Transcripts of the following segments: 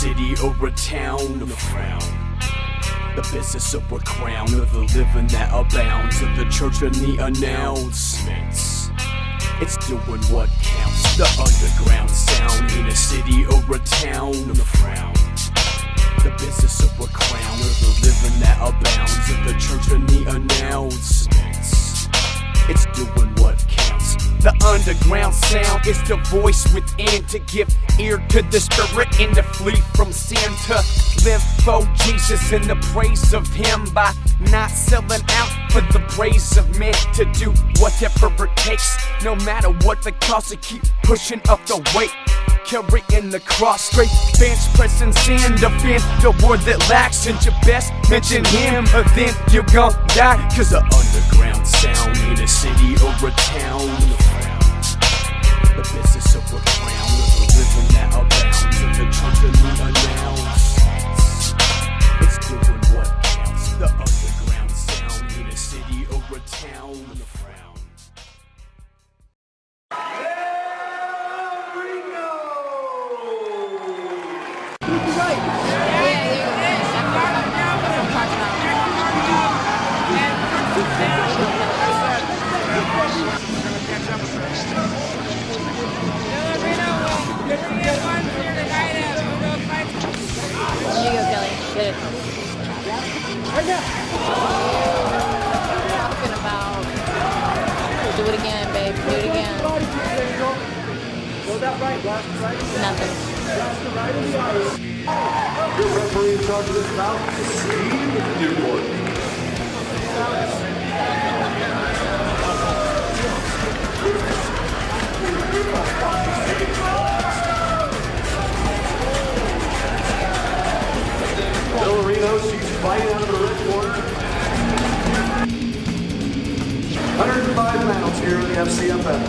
city or a town, a frown. The business of a crown, of the living that abounds, of the church and the announcements. It's doing what counts, the underground sound in a city or a town, a frown. The business of a crown, of the living that abounds, of the church and the announcements. It's doing what counts. The underground sound is the voice within, to give ear to the spirit and to flee from sin, to live for Jesus and the praise of Him, by not selling out for the praise of men, to do whatever it takes, no matter what the cost, to keep pushing up the weight, carrying the cross, straight bench pressing sin, defend the word that lacks, and your best mention Him, or then you're gon' die. Cause the underground sound in a city or a town, the business of a crown, of the living that abounds, of the church and the announcements. It's doing what counts, the underground sound in a city or a town, the frown. Here you go, Kelly. Get it. Right now. Talking about. Do it again, babe. Do it again. Go that right, Nothing. Your referee in charge of this bout is Steve Newport. Villarino, she's fighting out of the red corner. 105 pounds here in the FCFF.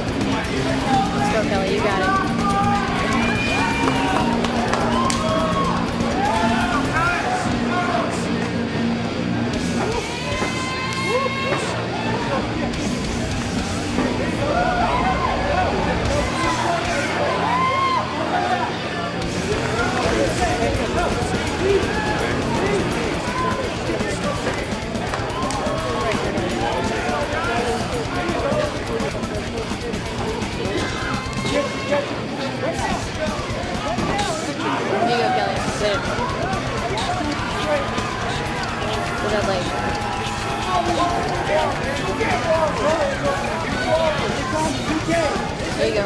Let's go, Kelly. You got it. Here you go, Kelly. Get it. Put that leg. There you go.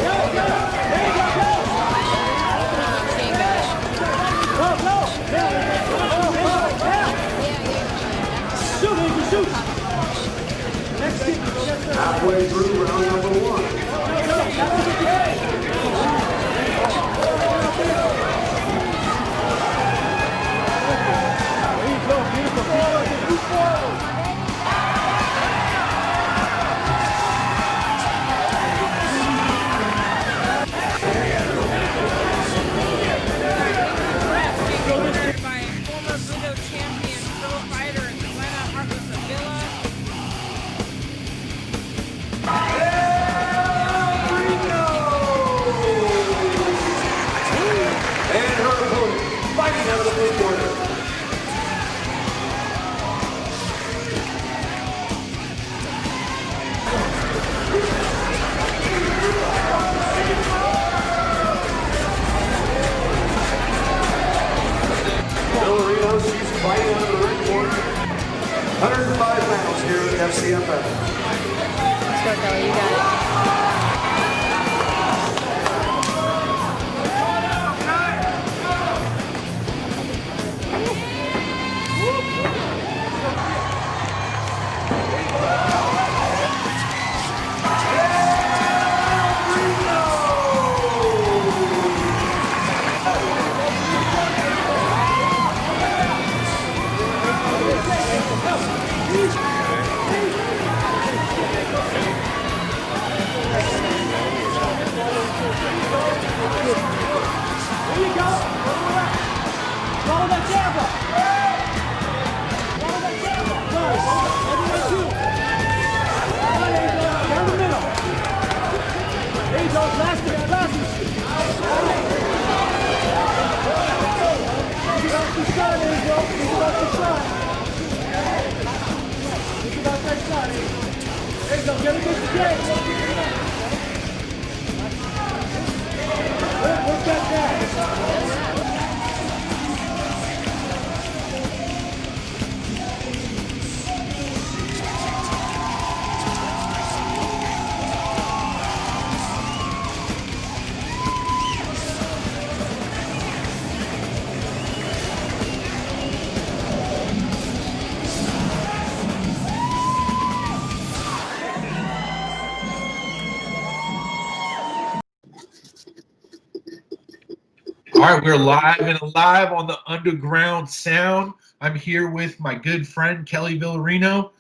Shoot! Halfway through round number one. Fighting out of the blue corner. Villarino, she's fighting out of the red corner. 105 pounds here at the FCFF. Let's go, Kelly. You got it. There you go, get a good stretch. Work that back. All right, we're live and alive on the Underground Sound. I'm here with my good friend Kelly Villarino.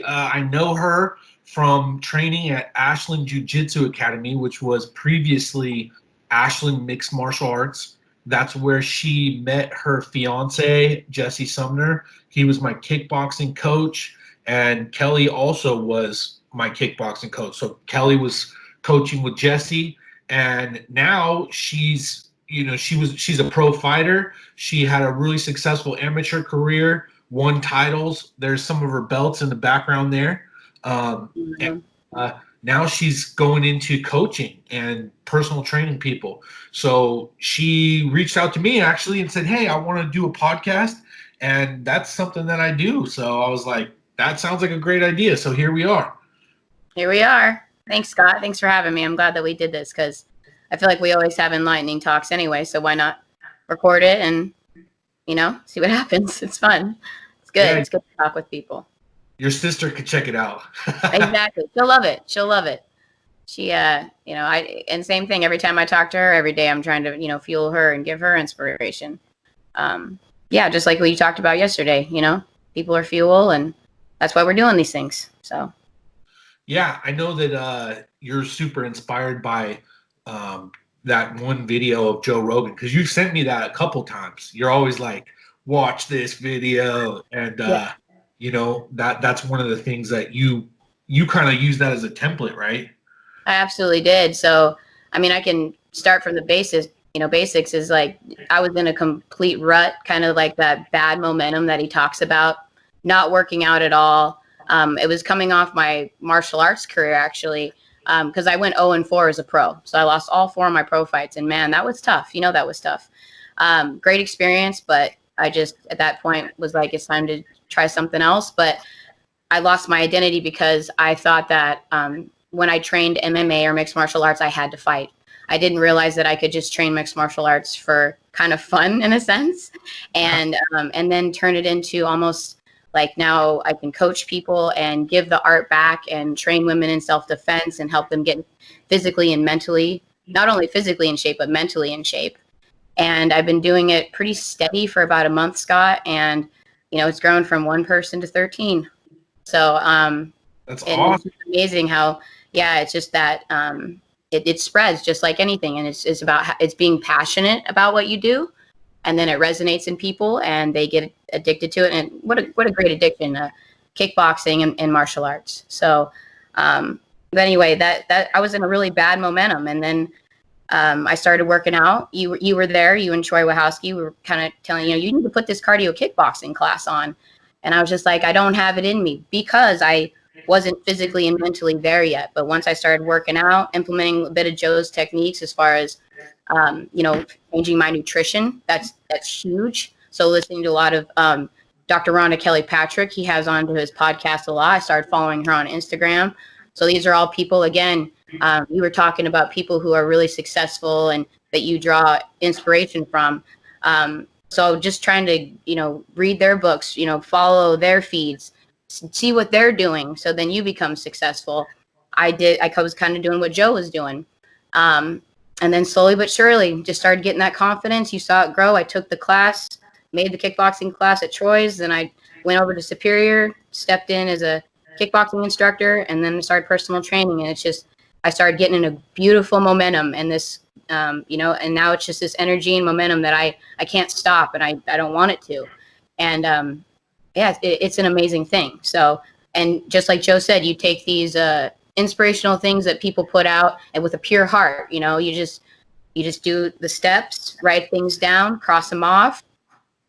I know her from training at Ashland Jiu-Jitsu Academy, which was previously Ashland Mixed Martial Arts. That's where she met her fiance, Jesse Sumner. He was my kickboxing coach, and Kelly also was my kickboxing coach. So Kelly was coaching with Jesse, and now she's a pro fighter. She had a really successful amateur career, won titles. There's some of her belts in the background there. And now she's going into coaching and personal training people. So she reached out to me actually and said, "Hey, I want to do a podcast." And that's something that I do. So I was like, that sounds like a great idea. So here we are. Here we are. Thanks, Scott. Thanks for having me. I'm glad that we did this because I feel like we always have enlightening talks anyway. So why not record it and, see what happens? It's fun. It's good. Yeah. It's good to talk with people. Your sister could check it out. Exactly. She'll love it. She'll love it. She, and same thing. Every time I talk to her, every day I'm trying to, fuel her and give her inspiration. Just like what you talked about yesterday, people are fuel, and that's why we're doing these things. So. Yeah, I know that you're super inspired by that one video of Joe Rogan, because you sent me that a couple times. You're always like, watch this video, and that's one of the things that you kind of use that as a template, right? I absolutely did. So, I mean, I can start from the basics. Basics is like I was in a complete rut, kind of like that bad momentum that he talks about, not working out at all. It was coming off my martial arts career, actually, because I went 0-4 as a pro. So I lost all 4 of my pro fights. And, man, that was tough. That was tough. Great experience, but I just at that point was like, it's time to try something else. But I lost my identity because I thought that when I trained MMA or mixed martial arts, I had to fight. I didn't realize that I could just train mixed martial arts for kind of fun in a sense, and then turn it into almost like now I can coach people and give the art back and train women in self-defense and help them get physically and mentally, not only physically in shape, but mentally in shape. And I've been doing it pretty steady for about a month, Scott, and it's grown from 1 person to 13. So that's awesome. It's amazing how, it's just that it spreads just like anything, and it's about it's being passionate about what you do, and then it resonates in people, and they get addicted to it. And what a great addiction, kickboxing and martial arts. So, but anyway, that I was in a really bad momentum, and then I started working out. You were there. You and Troy Wachowski were kind of telling you need to put this cardio kickboxing class on, and I was just like, I don't have it in me because I wasn't physically and mentally there yet. But once I started working out, implementing a bit of Joe's techniques as far as changing my nutrition, that's huge. So listening to a lot of Dr. Rhonda Kelly Patrick, he has on to his podcast a lot. I started following her on Instagram. So these are all people, again, you were talking about people who are really successful and that you draw inspiration from. So just trying to, read their books, follow their feeds, see what they're doing. So then you become successful. I was kind of doing what Joe was doing. And then slowly but surely just started getting that confidence. You saw it grow. I took the class, made the kickboxing class at Troy's. Then I went over to Superior, stepped in as a kickboxing instructor, and then started personal training. And it's just, I started getting in a beautiful momentum and this, and now it's just this energy and momentum that I can't stop, and I don't want it to. And it's an amazing thing. So, and just like Joe said, you take these inspirational things that people put out, and with a pure heart, you just do the steps, write things down, cross them off.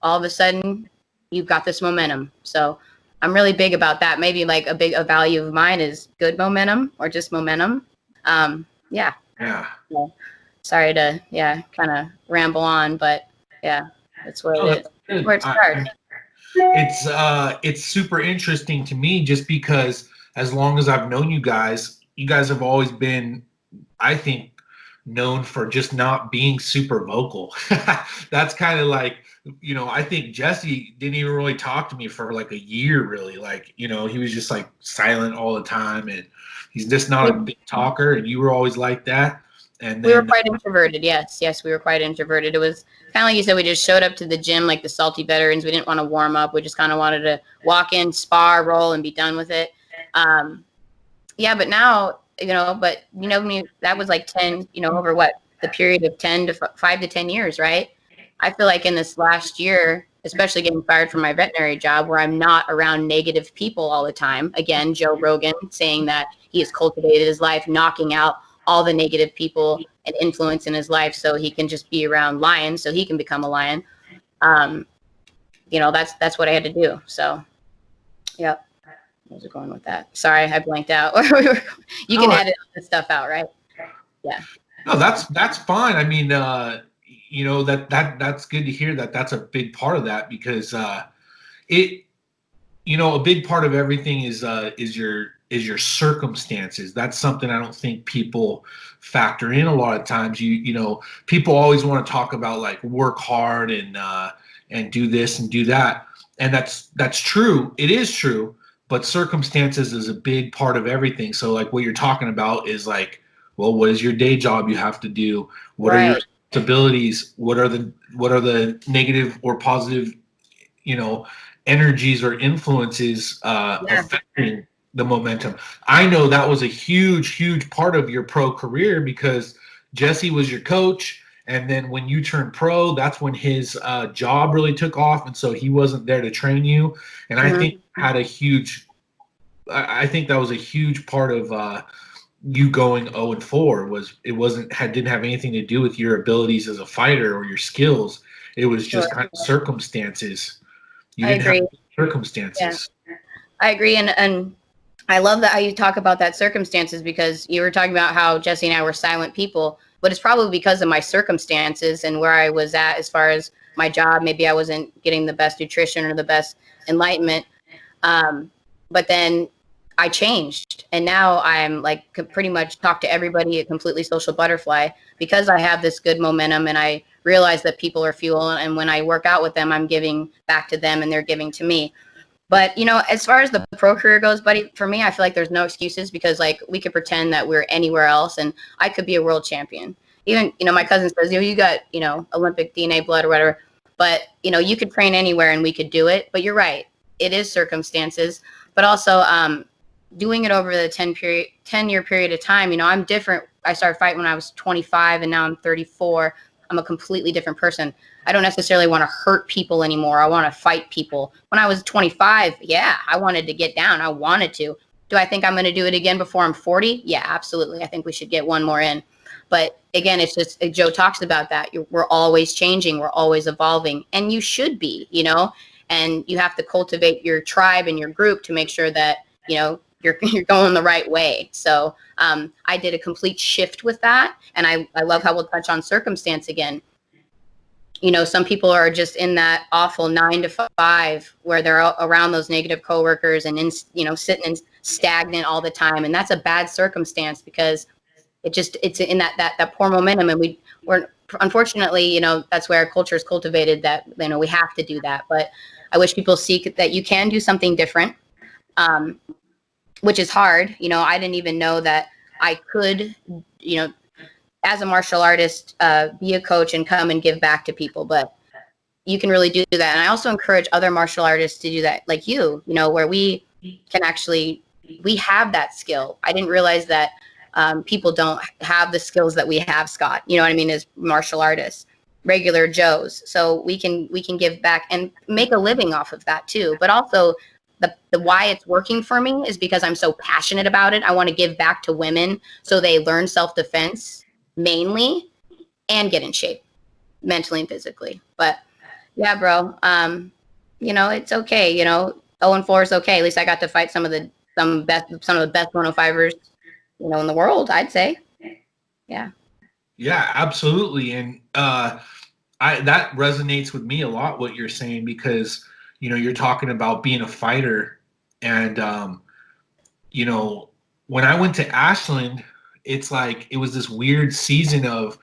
All of a sudden, you've got this momentum. So, I'm really big about that. Maybe like a value of mine is good momentum or just momentum. Yeah. Yeah. So, sorry to kind of ramble on, but yeah, that's where Oh, it is. that's good. Where it starts. It's super interesting to me just because as long as I've known you guys have always been, I think, known for just not being super vocal. That's kind of like, I think Jesse didn't even really talk to me for like a year, really. Like, he was just like silent all the time, and he's just not a big talker. And you were always like that. And We were then, quite introverted. Yes, we were quite introverted. It was kind of like you said, we just showed up to the gym like the salty veterans. We didn't want to warm up. We just kind of wanted to walk in, spar, roll, and be done with it. Yeah, but now, that was like 10, over what, the period of 5 to 10 years, right? I feel like in this last year, especially getting fired from my veterinary job where I'm not around negative people all the time. Again, Joe Rogan saying that he has cultivated his life, knocking out all the negative people and influence in his life so he can just be around lions so he can become a lion. That's what I had to do. So, yeah. Where's it going with that? Sorry, I blanked out. You can edit this stuff out, right? Yeah. No, that's fine. I mean, that's good to hear that. That's a big part of that because a big part of everything is your circumstances. That's something I don't think people factor in a lot of times. People always want to talk about like work hard and do this and do that, and that's true. It is true. But circumstances is a big part of everything. So like what you're talking about is like, well, what is your day job you have to do? What are your responsibilities? What are the negative or positive, energies or influences affecting the momentum? I know that was a huge, huge part of your pro career because Jesse was your coach. And then when you turned pro, that's when his job really took off. And so he wasn't there to train you. And I think I think that was a huge part of you going 0-4 didn't have anything to do with your abilities as a fighter or your skills. It was just kind of circumstances. You didn't have circumstances. Yeah. I agree. And I love that how you talk about that circumstances because you were talking about how Jesse and I were silent people, but it's probably because of my circumstances and where I was at as far as my job. Maybe I wasn't getting the best nutrition or the best enlightenment. But then I changed and now I'm like pretty much talk to everybody a completely social butterfly because I have this good momentum and I realize that people are fuel. And when I work out with them, I'm giving back to them and they're giving to me. But, as far as the pro career goes, buddy, for me, I feel like there's no excuses because like we could pretend that we're anywhere else and I could be a world champion. Even, my cousin says, you got, Olympic DNA blood or whatever, but, you could train anywhere and we could do it. But you're right. It is circumstances, but also doing it over the 10-year period of time. I'm different. I started fighting when I was 25 and now I'm 34. I'm a completely different person. I don't necessarily want to hurt people anymore. I want to fight people. When I was 25, yeah, I wanted to get down. I wanted to. Do I think I'm going to do it again before I'm 40? Yeah, absolutely. I think we should get one more in. But again, it's just, Joe talks about that. We're always changing. We're always evolving. And you should be, and you have to cultivate your tribe and your group to make sure that, you're going the right way. So I did a complete shift with that. And I love how we'll touch on circumstance again. Some people are just in that awful 9 to 5 where they're around those negative coworkers and sitting and stagnant all the time. And that's a bad circumstance because it's in that poor momentum. And we're unfortunately, that's where our culture is cultivated that, we have to do that. But I wish people see that you can do something different, which is hard. I didn't even know that I could, as a martial artist, be a coach and come and give back to people. But you can really do that. And I also encourage other martial artists to do that, like where we can actually, we have that skill. I didn't realize that people don't have the skills that we have, Scott, as martial artists, regular Joes. So we can give back and make a living off of that too. But also the why it's working for me is because I'm so passionate about it. I want to give back to women so they learn self-defense mainly and get in shape mentally and physically. But yeah, bro, it's okay. 0-4 is okay. At least I got to fight some of the best 105ers, in the world, I'd say. Yeah. Yeah, absolutely. And that resonates with me a lot, what you're saying, because, you're talking about being a fighter. And, when I went to Ashland, it's like it was this weird season of,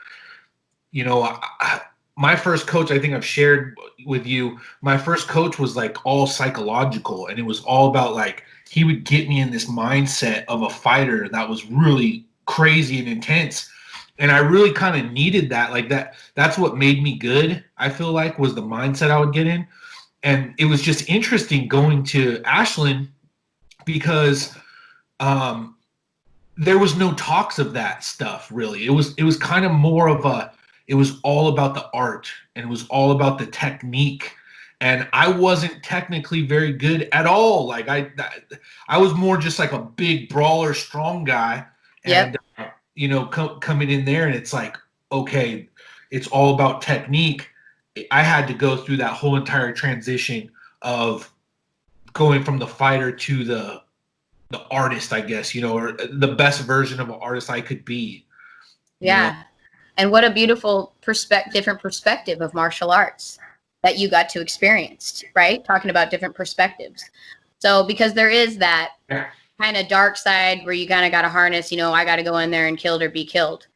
my first coach, I think I've shared with you, my first coach was like all psychological, and it was all about like he would get me in this mindset of a fighter that was really crazy and intense. And I really kind of needed that. Like that's what made me good, I feel like, was the mindset I would get in. And it was just interesting going to Ashland because there was no talks of that stuff really. It was kind of more of it was all about the art, and it was all about the technique. And I wasn't technically very good at all. Like I was more just like a big brawler, strong guy. Yep. And coming in there, and it's like, okay, it's all about technique. I had to go through that whole entire transition of going from the fighter to the artist, I guess, or the best version of an artist I could be. Yeah. And what a beautiful different perspective of martial arts that you got to experience, right? Talking about different perspectives. So because there is that kind of dark side where you kind of got to harness, I got to go in there and kill or be killed.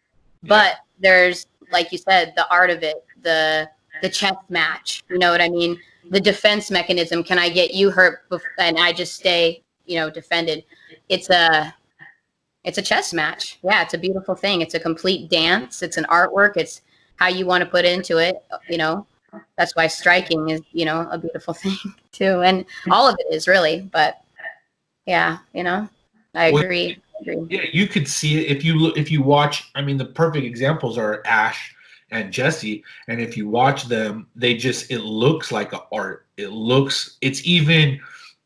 Yeah. But there's, like you said, the art of it, the chess match, you know what I mean? The defense mechanism. Can I get you hurt and I just stay, defended? It's a chess match. Yeah, it's a beautiful thing. It's a complete dance. It's an artwork. It's how you want to put into it. That's why striking is, a beautiful thing too. And all of it is really, but yeah, I agree. Yeah, you could see it if you watch. I mean, the perfect examples are Ash and Jesse. And if you watch them, it looks like an art.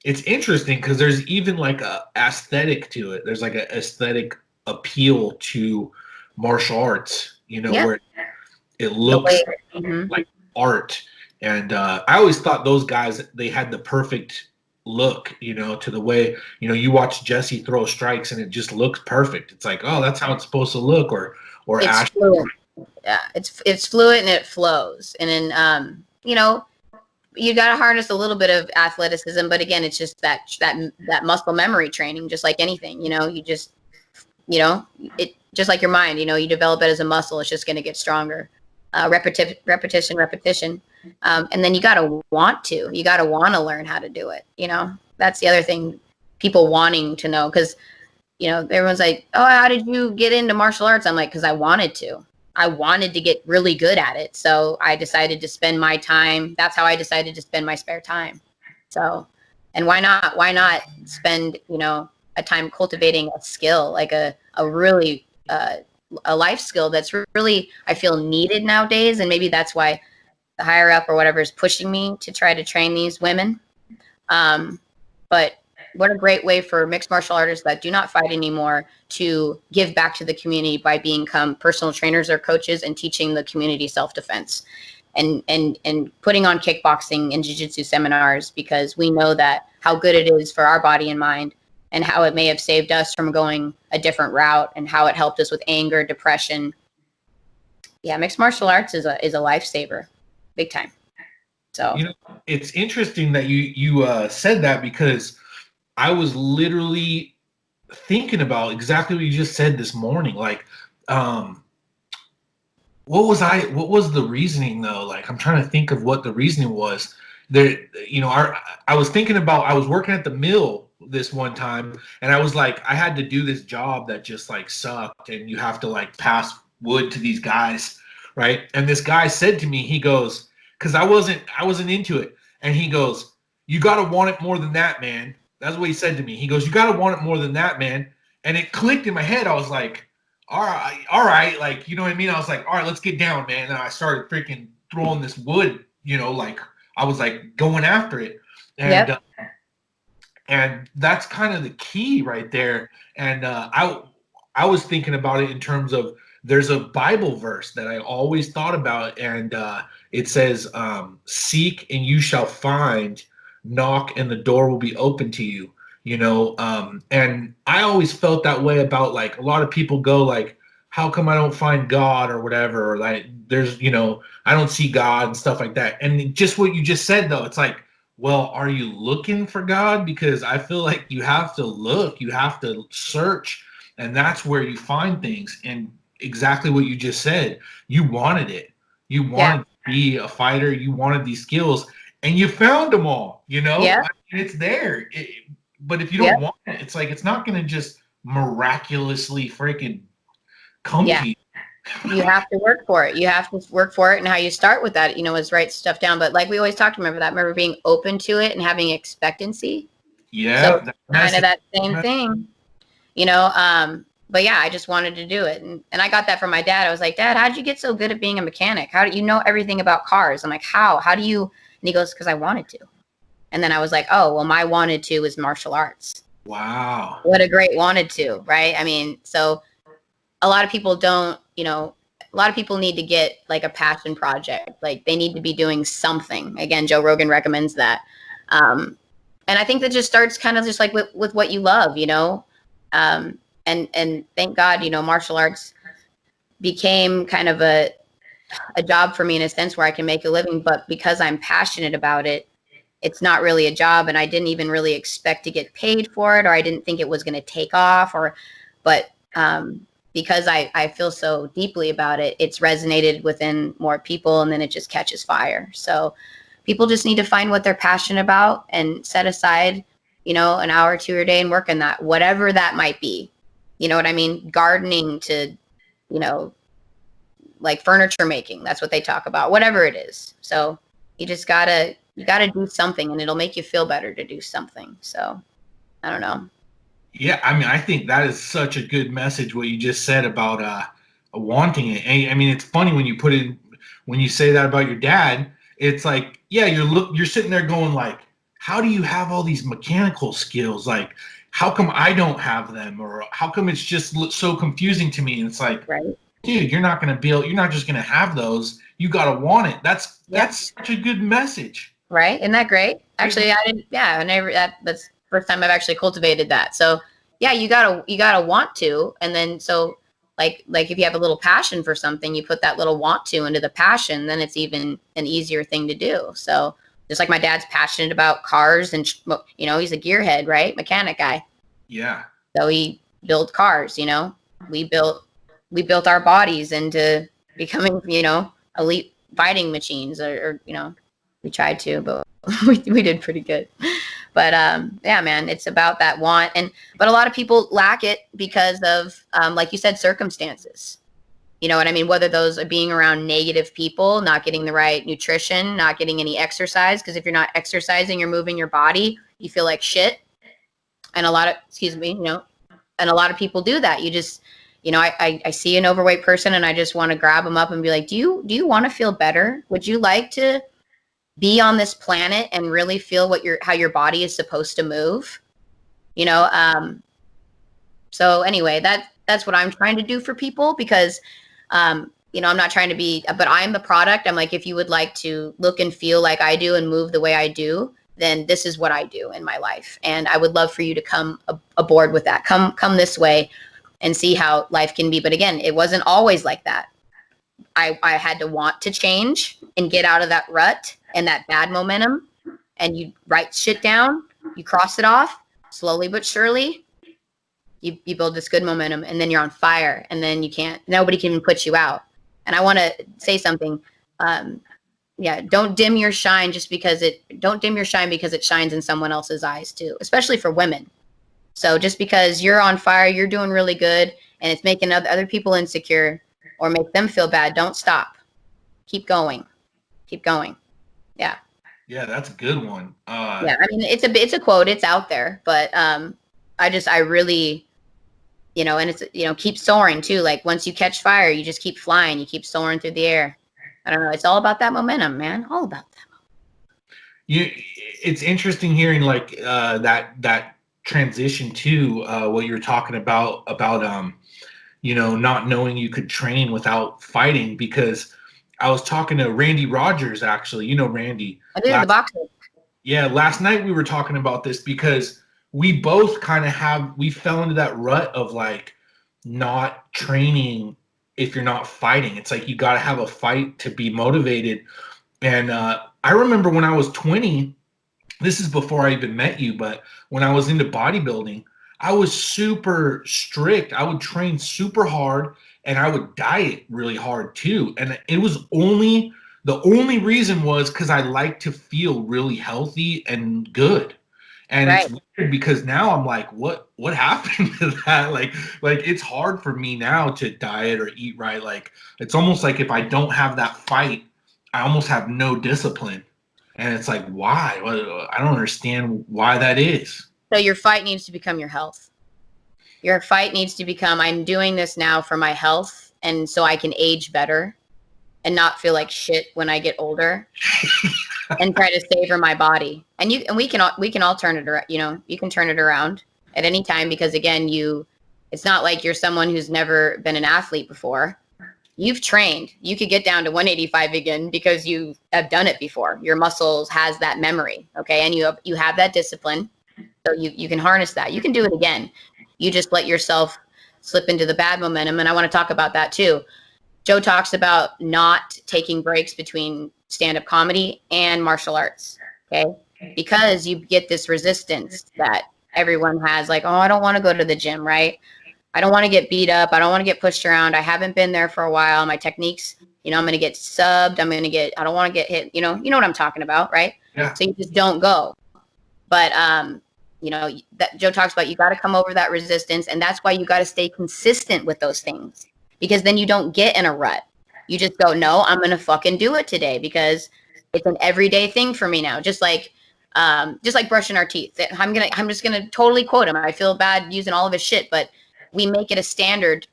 It's interesting because there's even like a aesthetic to it. There's like an aesthetic appeal to martial arts, where it looks like art. And I always thought those guys, they had the perfect look, to the way, you watch Jesse throw strikes and it just looks perfect. It's like, oh, that's how it's supposed to look. Or it's Ash. Fluid. Yeah, it's fluid and it flows. And then, you got to harness a little bit of athleticism, but again, it's just that muscle memory training, just like anything, you just, it just like your mind, you develop it as a muscle. It's just going to get stronger. Repetition. And then you got to want to learn how to do it. That's the other thing, people wanting to know, because, everyone's like, oh, how did you get into martial arts? I'm like, because I wanted to get really good at it. So I decided to spend my time. That's how I decided to spend my spare time. So, and why not spend, a time cultivating a skill, like a really, a life skill that's really, I feel, needed nowadays. And maybe that's why the higher up or whatever is pushing me to try to train these women. But what a great way for mixed martial artists that do not fight anymore to give back to the community by become personal trainers or coaches and teaching the community self-defense and putting on kickboxing and jiu-jitsu seminars, because we know that how good it is for our body and mind, and how it may have saved us from going a different route, and how it helped us with anger, depression. Yeah, mixed martial arts is a lifesaver, big time. So it's interesting that you said that, because I was literally thinking about exactly what you just said this morning. Like, what was the reasoning though? Like, I'm trying to think of what the reasoning was. There, I was thinking about, I was working at the mill this one time, and I was like, I had to do this job that just like sucked, and you have to like pass wood to these guys, right? And this guy said to me, he goes, because I wasn't into it, and he goes, you got to want it more than that, man. That's what he said to me. He goes, you got to want it more than that, man. And it clicked in my head. I was like, all right. Like, you know what I mean? I was like, all right, let's get down, man. And I started freaking throwing this wood, like I was like going after it. And, yep. And that's kind of the key right there. And I was thinking about it in terms of, there's a Bible verse that I always thought about. And it says, seek and you shall find, knock and the door will be open to you, you know. And I always felt that way about, like, a lot of people go like, how come I don't find God or whatever, or like there's, you know, I don't see God and stuff like that. And just what you just said though, it's like, well, are you looking for God? Because I feel like you have to look, you have to search, and that's where you find things. And exactly what you just said, you wanted it. You wanted to be a fighter, you wanted these skills, and you found them all, you know? Yeah. I mean, it's there. But if you Yeah. don't want it, it's like it's not going to just miraculously freaking come Yeah. to you. You have to work for it. You have to work for it. And how you start with that, is write stuff down. But like we always talked, remember being open to it and having expectancy. Yeah. So kind of that same thing, you know. But yeah, I just wanted to do it. And I got that from my dad. I was like, Dad, how did you get so good at being a mechanic? How do you know everything about cars? I'm like, how do you? And he goes, because I wanted to. And then I was like, oh, well, my wanted to is martial arts. Wow. What a great wanted to, right? I mean, so a lot of people don't, a lot of people need to get like a passion project. Like they need to be doing something. Again, Joe Rogan recommends that. And I think that just starts kind of just like with what you love, and thank God, martial arts became kind of a job for me in a sense where I can make a living, but because I'm passionate about it, it's not really a job. And I didn't even really expect to get paid for it, or I didn't think it was going to take off, but because I feel so deeply about it, it's resonated within more people, and then it just catches fire. So people just need to find what they're passionate about and set aside, an hour or two a day and work on that, whatever that might be. You know what I mean? Gardening to, like furniture making. That's what they talk about, whatever it is. So you gotta do something, and it'll make you feel better to do something. So I don't know. Yeah, I mean, I think that is such a good message what you just said about wanting it. And, I mean, it's funny when you say that about your dad. It's like, yeah, you're sitting there going like, how do you have all these mechanical skills? Like, how come I don't have them, or how come it's just so confusing to me? And it's like, Right. Dude, you're not just gonna have those. You gotta want it. That's such a good message. Right? Isn't that great? Actually, I didn't. Yeah, that's the first time I've actually cultivated that. So, yeah, you gotta want to, and then so like if you have a little passion for something, you put that little want to into the passion, then it's even an easier thing to do. So, just like my dad's passionate about cars, and he's a gearhead, right? Mechanic guy. Yeah. So he built cars. We built our bodies into becoming, elite fighting machines, or we tried to, but we did pretty good. But yeah, man, it's about that want. But a lot of people lack it because of, like you said, circumstances. You know what I mean? Whether those are being around negative people, not getting the right nutrition, not getting any exercise. Because if you're not exercising, you're moving your body, you feel like shit. And a lot of, and a lot of people do that. You just, I see an overweight person and I just want to grab them up and be like, do you want to feel better? Would you like to be on this planet and really feel how your body is supposed to move? So anyway, that's what I'm trying to do for people, because, I'm not trying to be, but I'm the product. I'm like, if you would like to look and feel like I do and move the way I do, then this is what I do in my life. And I would love for you to come aboard with that. Come this way and see how life can be. But again, it wasn't always like that. I had to want to change and get out of that rut and that bad momentum. And you write shit down, you cross it off slowly but surely. You build this good momentum, and then you're on fire, and then nobody can even put you out. And I want to say something. Yeah, don't dim your shine because it shines in someone else's eyes too, especially for women. So just because you're on fire, you're doing really good, and it's making other people insecure or make them feel bad, don't stop. Keep going. Yeah. Yeah, that's a good one. Yeah, I mean, it's a quote, it's out there, but I really, and it's, keep soaring too. Like once you catch fire, you just keep flying, you keep soaring through the air. I don't know. It's all about that momentum, man. All about that. It's interesting hearing like that transition to what you're talking about not knowing you could train without fighting, because I was talking to Randy Rogers, actually. You know Randy. I did the boxer. Yeah, last night we were talking about this because we both kind of we fell into that rut of like not training if you're not fighting. It's like you got to have a fight to be motivated. And I remember when I was 20, this is before I even met you, but when I was into bodybuilding, I was super strict. I would train super hard and I would diet really hard too. And it was the only reason was because I like to feel really healthy and good. And it's Right. weird because now I'm like, what happened to that? Like it's hard for me now to diet or eat right. Like it's almost like if I don't have that fight, I almost have no discipline. And it's like, why? I don't understand why that is. So your fight needs to become your health. Your fight needs to become, I'm doing this now for my health and so I can age better and not feel like shit when I get older and try to savor my body. And we can all turn it around, you can turn it around at any time because again, it's not like you're someone who's never been an athlete before. You've trained. You could get down to 185 again because you have done it before. Your muscles has that memory, okay? And you have that discipline. So you can harness that. You can do it again. You just let yourself slip into the bad momentum. And I want to talk about that too. Joe talks about not taking breaks between stand-up comedy and martial arts, okay? Because you get this resistance that everyone has, like, oh, I don't want to go to the gym, right? I don't want to get beat up. I don't want to get pushed around. I haven't been there for a while. My techniques, I'm going to get subbed. I don't want to get hit. You know what I'm talking about, right? Yeah. So you just don't go. But, that Joe talks about, you got to come over that resistance. And that's why you got to stay consistent with those things because then you don't get in a rut. You just go, no, I'm going to fucking do it today because it's an everyday thing for me now. Just like brushing our teeth. I'm just going to totally quote him. I feel bad using all of his shit, but we make it a standard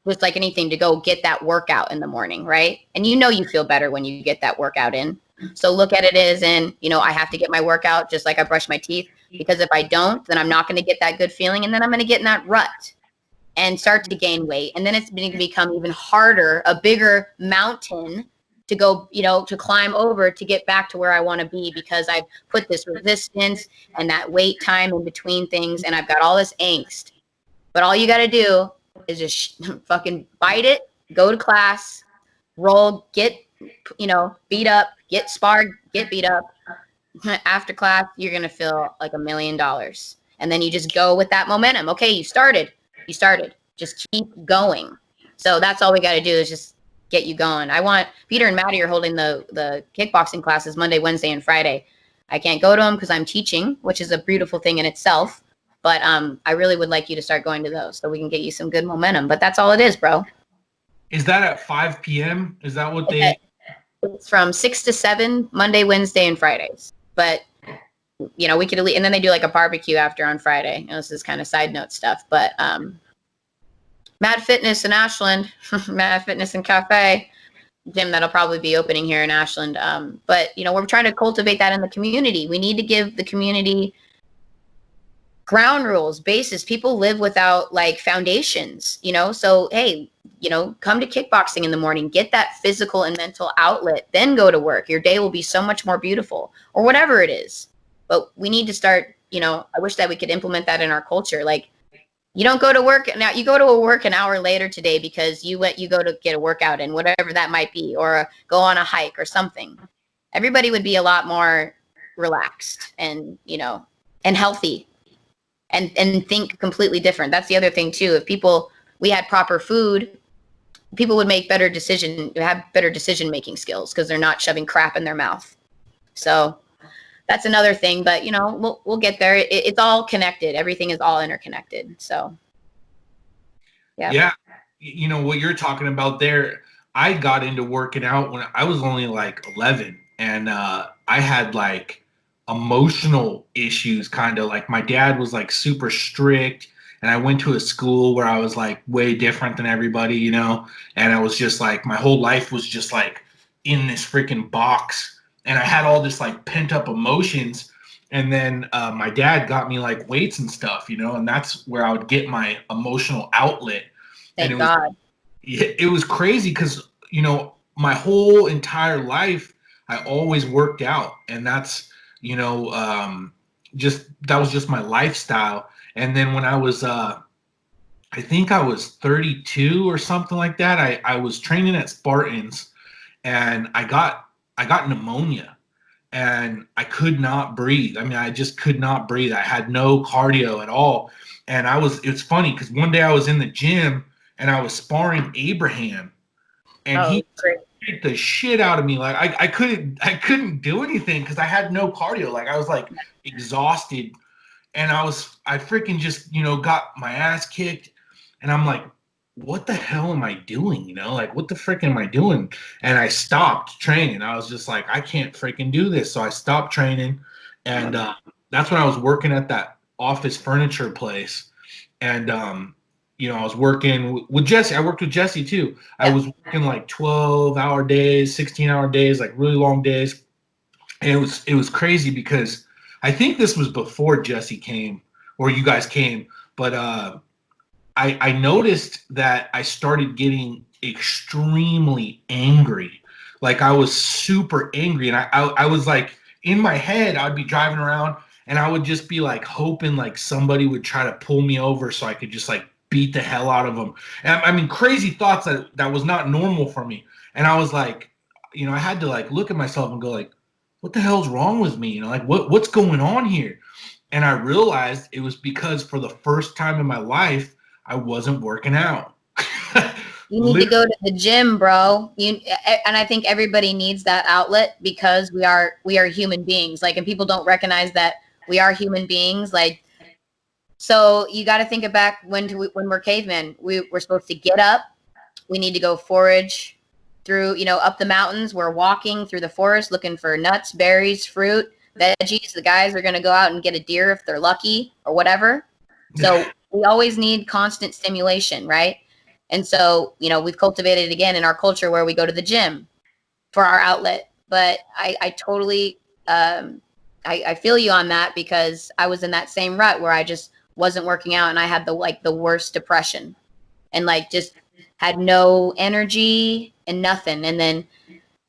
just like anything to go get that workout in the morning, right? And you feel better when you get that workout in. So look at it as in, I have to get my workout just like I brush my teeth because if I don't, then I'm not going to get that good feeling and then I'm going to get in that rut and start to gain weight. And then it's going to become even harder, a bigger mountain to go, to climb over to get back to where I want to be because I've put this resistance and that wait time in between things and I've got all this angst. But all you got to do is just fucking bite it, go to class, roll, get, beat up, get sparred, get beat up. After class, you're going to feel like $1 million. And then you just go with that momentum. Okay, you started. Just keep going. So that's all we got to do is just get you going. I want Peter and Maddie are holding the kickboxing classes Monday, Wednesday, and Friday. I can't go to them because I'm teaching, which is a beautiful thing in itself. But I really would like you to start going to those so we can get you some good momentum. But that's all it is, bro. Is that at 5 p.m.? Is that what It's from 6 to 7, Monday, Wednesday, and Fridays. But, we could, and then they do like a barbecue after on Friday. This is kind of side note stuff. But Mad Fitness in Ashland, Mad Fitness and Cafe, gym that'll probably be opening here in Ashland. But, we're trying to cultivate that in the community. We need to give the community ground rules, basis. People live without like foundations, so hey, come to kickboxing in the morning, get that physical and mental outlet, then go to work. Your day will be so much more beautiful or whatever it is. But we need to start, I wish that we could implement that in our culture. Like you don't go to work now, you go to work an hour later today because you go to get a workout in, whatever that might be, or go on a hike or something. Everybody would be a lot more relaxed and, and healthy. And think completely different. That's the other thing too. If we had proper food, people would have better decision making skills because they're not shoving crap in their mouth. So that's another thing. But we'll get there. It's all connected. Everything is all interconnected. So yeah. What you're talking about there. I got into working out when I was only like 11, and I had like emotional issues, kind of like my dad was like super strict and I went to a school where I was like way different than everybody, and I was just like my whole life was just like in this freaking box and I had all this like pent up emotions. And then my dad got me like weights and stuff, and that's where I would get my emotional outlet. Thank and God. It was crazy because my whole entire life I always worked out, and that's you know, just that was just my lifestyle. And then when I was, I think I was 32 or something like that, I was training at Spartans, and I got pneumonia, and I could not breathe. I mean, I just could not breathe. I had no cardio at all. And it's funny because one day I was in the gym and I was sparring Abraham, and Oh, he great. kicked the shit out of me. Like I couldn't do anything because I had no cardio. Like I was like exhausted, and I freaking just, got my ass kicked, and I'm like, what the hell am I doing? Like what the frick am I doing? And I stopped training. I was just like, I can't freaking do this. So I stopped training, and that's when I was working at that office furniture place, and I was working with Jesse. I worked with Jesse too. I was working like 12-hour days, 16-hour days, like really long days, and it was crazy because I think this was before Jesse came or you guys came, but I noticed that I started getting extremely angry. Like I was super angry, and I was like, in my head, I'd be driving around and I would just be like hoping like somebody would try to pull me over so I could just like beat the hell out of them. And I mean, crazy thoughts that was not normal for me. And I was like, I had to like look at myself and go like, what the hell's wrong with me? Like what's going on here? And I realized it was because for the first time in my life, I wasn't working out. You need to go to the gym, bro. And I think everybody needs that outlet because we are human beings. Like, and people don't recognize that we are human beings. Like, so you got to think of back when we're cavemen. We're supposed to get up. We need to go forage through, up the mountains. We're walking through the forest looking for nuts, berries, fruit, veggies. The guys are going to go out and get a deer if they're lucky or whatever. So we always need constant stimulation, right? And so, we've cultivated it again in our culture where we go to the gym for our outlet. But I totally, I feel you on that because I was in that same rut where I just wasn't working out and I had the worst depression and like just had no energy and nothing. And then,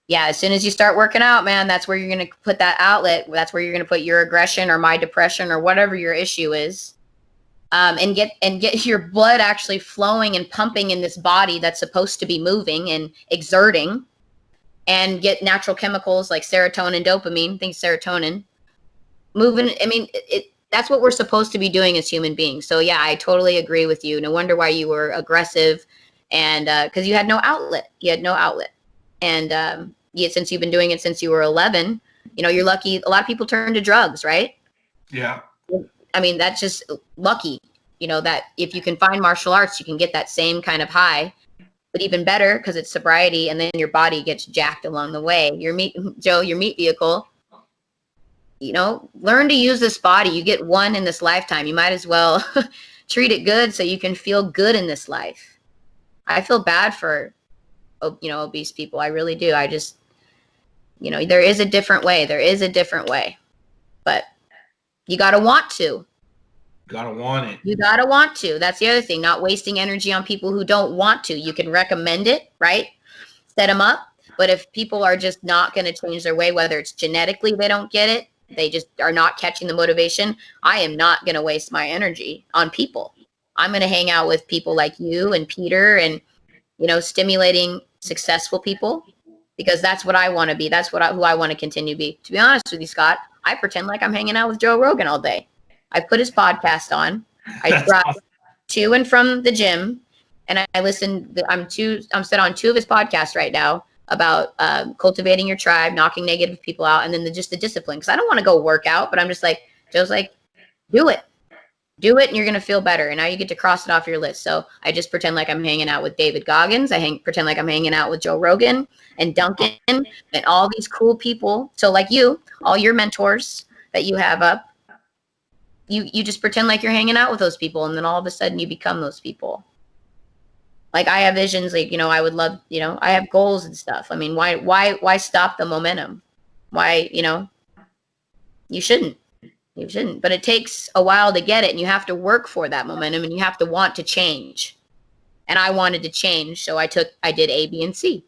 yeah, as soon as you start working out, man, that's where you're going to put that outlet. That's where you're going to put your aggression or my depression or whatever your issue is. And get your blood actually flowing and pumping in this body that's supposed to be moving and exerting, and get natural chemicals like serotonin, dopamine, think serotonin, moving. I mean, that's what we're supposed to be doing as human beings. So yeah, I totally agree with you. No wonder why you were aggressive, and because you had no outlet. And since you've been doing it since you were 11, you're lucky. A lot of people turn to drugs, right? Yeah. I mean, that's just lucky, that if you can find martial arts, you can get that same kind of high, but even better because it's sobriety, and then your body gets jacked along the way. Your meat vehicle, learn to use this body. You get one in this lifetime. You might as well treat it good so you can feel good in this life. I feel bad for, obese people. I really do. I just, there is a different way. But you got to want to. Gotta want it. You got to want to. That's the other thing. Not wasting energy on people who don't want to. You can recommend it, right? Set them up. But if people are just not going to change their way, whether it's genetically they don't get it, they just are not catching the motivation, I am not going to waste my energy on people. I'm going to hang out with people like you and Peter and, stimulating successful people, because that's what I want to be. That's who I want to continue to be. To be honest with you, Scott, I pretend like I'm hanging out with Joe Rogan all day. I put his podcast on. I drive to and from the gym, and I listen. I'm set on 2 of his podcasts right now about cultivating your tribe, knocking negative people out, and then just the discipline. Because I don't want to go work out, but I'm just like, Joe's like, do it, and you're gonna feel better. And now you get to cross it off your list. So I just pretend like I'm hanging out with David Goggins. Pretend like I'm hanging out with Joe Rogan and Duncan and all these cool people. So like you, all your mentors that you have up. You just pretend like you're hanging out with those people, and then all of a sudden you become those people. Like I have visions, like, I would love, I have goals and stuff. I mean, why stop the momentum? Why, you shouldn't, but it takes a while to get it, and you have to work for that momentum, and you have to want to change. And I wanted to change. So I did A, B, and C.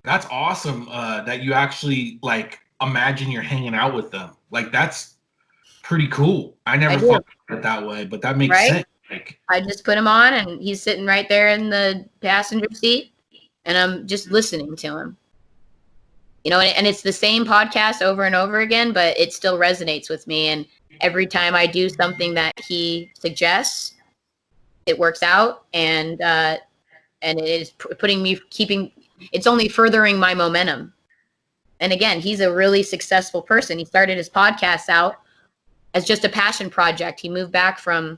That's awesome. That you actually like imagine you're hanging out with them. Like that's pretty cool. I I never do, thought of it that way, but that makes right? sense. Like, I just put him on and he's sitting right there in the passenger seat and I'm just listening to him. And it's the same podcast over and over again, but it still resonates with me. And every time I do something that he suggests, it works out, and it is it's only furthering my momentum. And again, he's a really successful person. He started his podcast out as just a passion project. He moved back from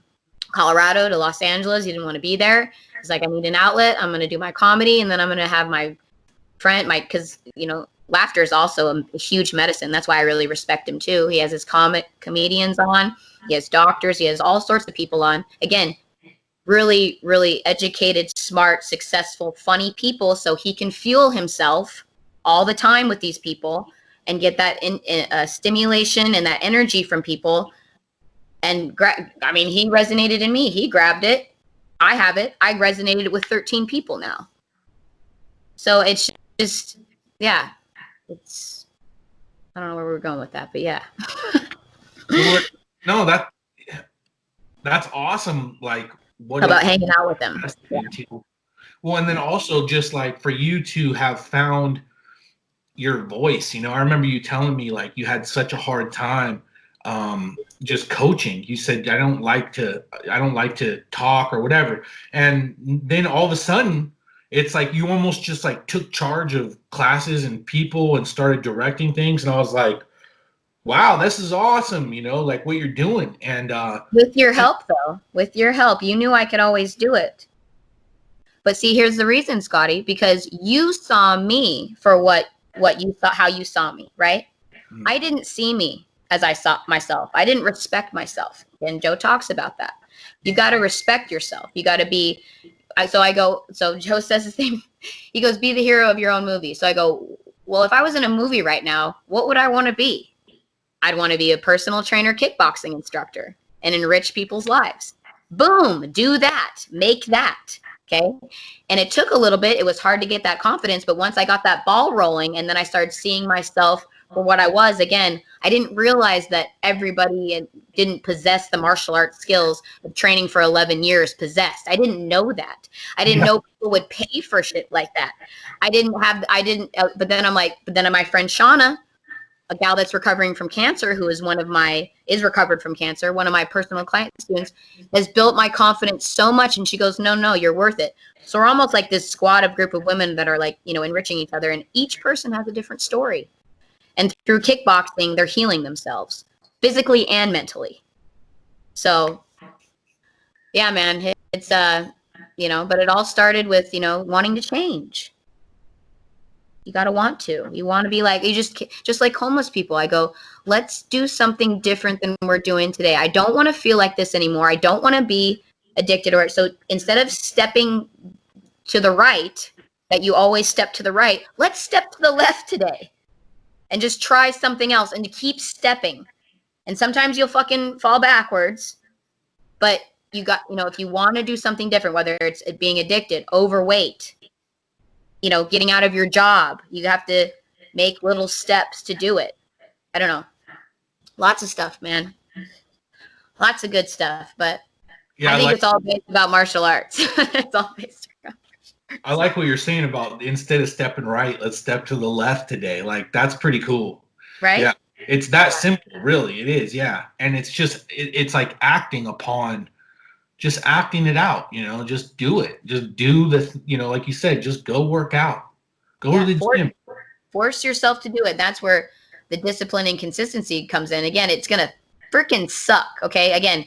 Colorado to Los Angeles. He didn't want to be there. He's like, I need an outlet. I'm going to do my comedy, and then I'm going to have my friend, because laughter is also a huge medicine. That's why I really respect him too. He has his comedians on. He has doctors. He has all sorts of people on. Again, really, really educated, smart, successful, funny people, so he can fuel himself all the time with these people and get that stimulation and that energy from people. And he resonated in me. He grabbed it. I have it. I resonated with 13 people now. So it's just, yeah, it's, I don't know where we're going with that, but yeah. No, that's awesome. Like, what How about hanging out with them? Yeah. Well, and then also just like for you to have found your voice, I remember you telling me like you had such a hard time just coaching. You said I don't like to talk or whatever. And then all of a sudden it's like you almost just like took charge of classes and people and started directing things. And I was like, wow, this is awesome, like what you're doing. And with your help, though, with your help, you knew I could always do it. But see, here's the reason, Scotty, because you saw me for what you thought, how you saw me, right? Mm-hmm. I didn't see me as I saw myself. I didn't respect myself. And Joe talks about that. You got to respect yourself. You got to be, so Joe says the same. He goes, be the hero of your own movie. So I go, well, if I was in a movie right now, what would I want to be? I'd want to be a personal trainer, kickboxing instructor, and enrich people's lives. Boom, do that, make that. Okay. And it took a little bit. It was hard to get that confidence. But once I got that ball rolling and then I started seeing myself for what I was, again, I didn't realize that everybody didn't possess the martial arts skills of training for 11 years possessed. I didn't know that. I didn't know people would pay for shit like that. But then my friend Shauna, a gal that's recovering from cancer, who is recovered from cancer, one of my personal client students, has built my confidence so much. And she goes, no, you're worth it. So we're almost like this squad of group of women that are like, enriching each other. And each person has a different story. And through kickboxing, they're healing themselves physically and mentally. So yeah, man, it's, but it all started with, wanting to change. You got to want to. You want to be like, you just like homeless people. I go, let's do something different than we're doing today. I don't want to feel like this anymore. I don't want to be addicted or so instead of stepping to the right, that you always step to the right, let's step to the left today and just try something else and keep stepping. And sometimes you'll fucking fall backwards, but you got, if you want to do something different, whether it's being addicted, overweight, getting out of your job, you have to make little steps to do it. I don't know. Lots of stuff, man. Lots of good stuff, but I think it's all based about martial arts. It's all based around martial arts. I like what you're saying about instead of stepping right, let's step to the left today. Like that's pretty cool. Right? Yeah. It's that simple, really. It is, yeah. And it's just it's like acting it out, just do it. Just do the, like you said, just go work out. Go to the gym. Force yourself to do it. That's where the discipline and consistency comes in. Again, it's going to freaking suck. Okay. Again,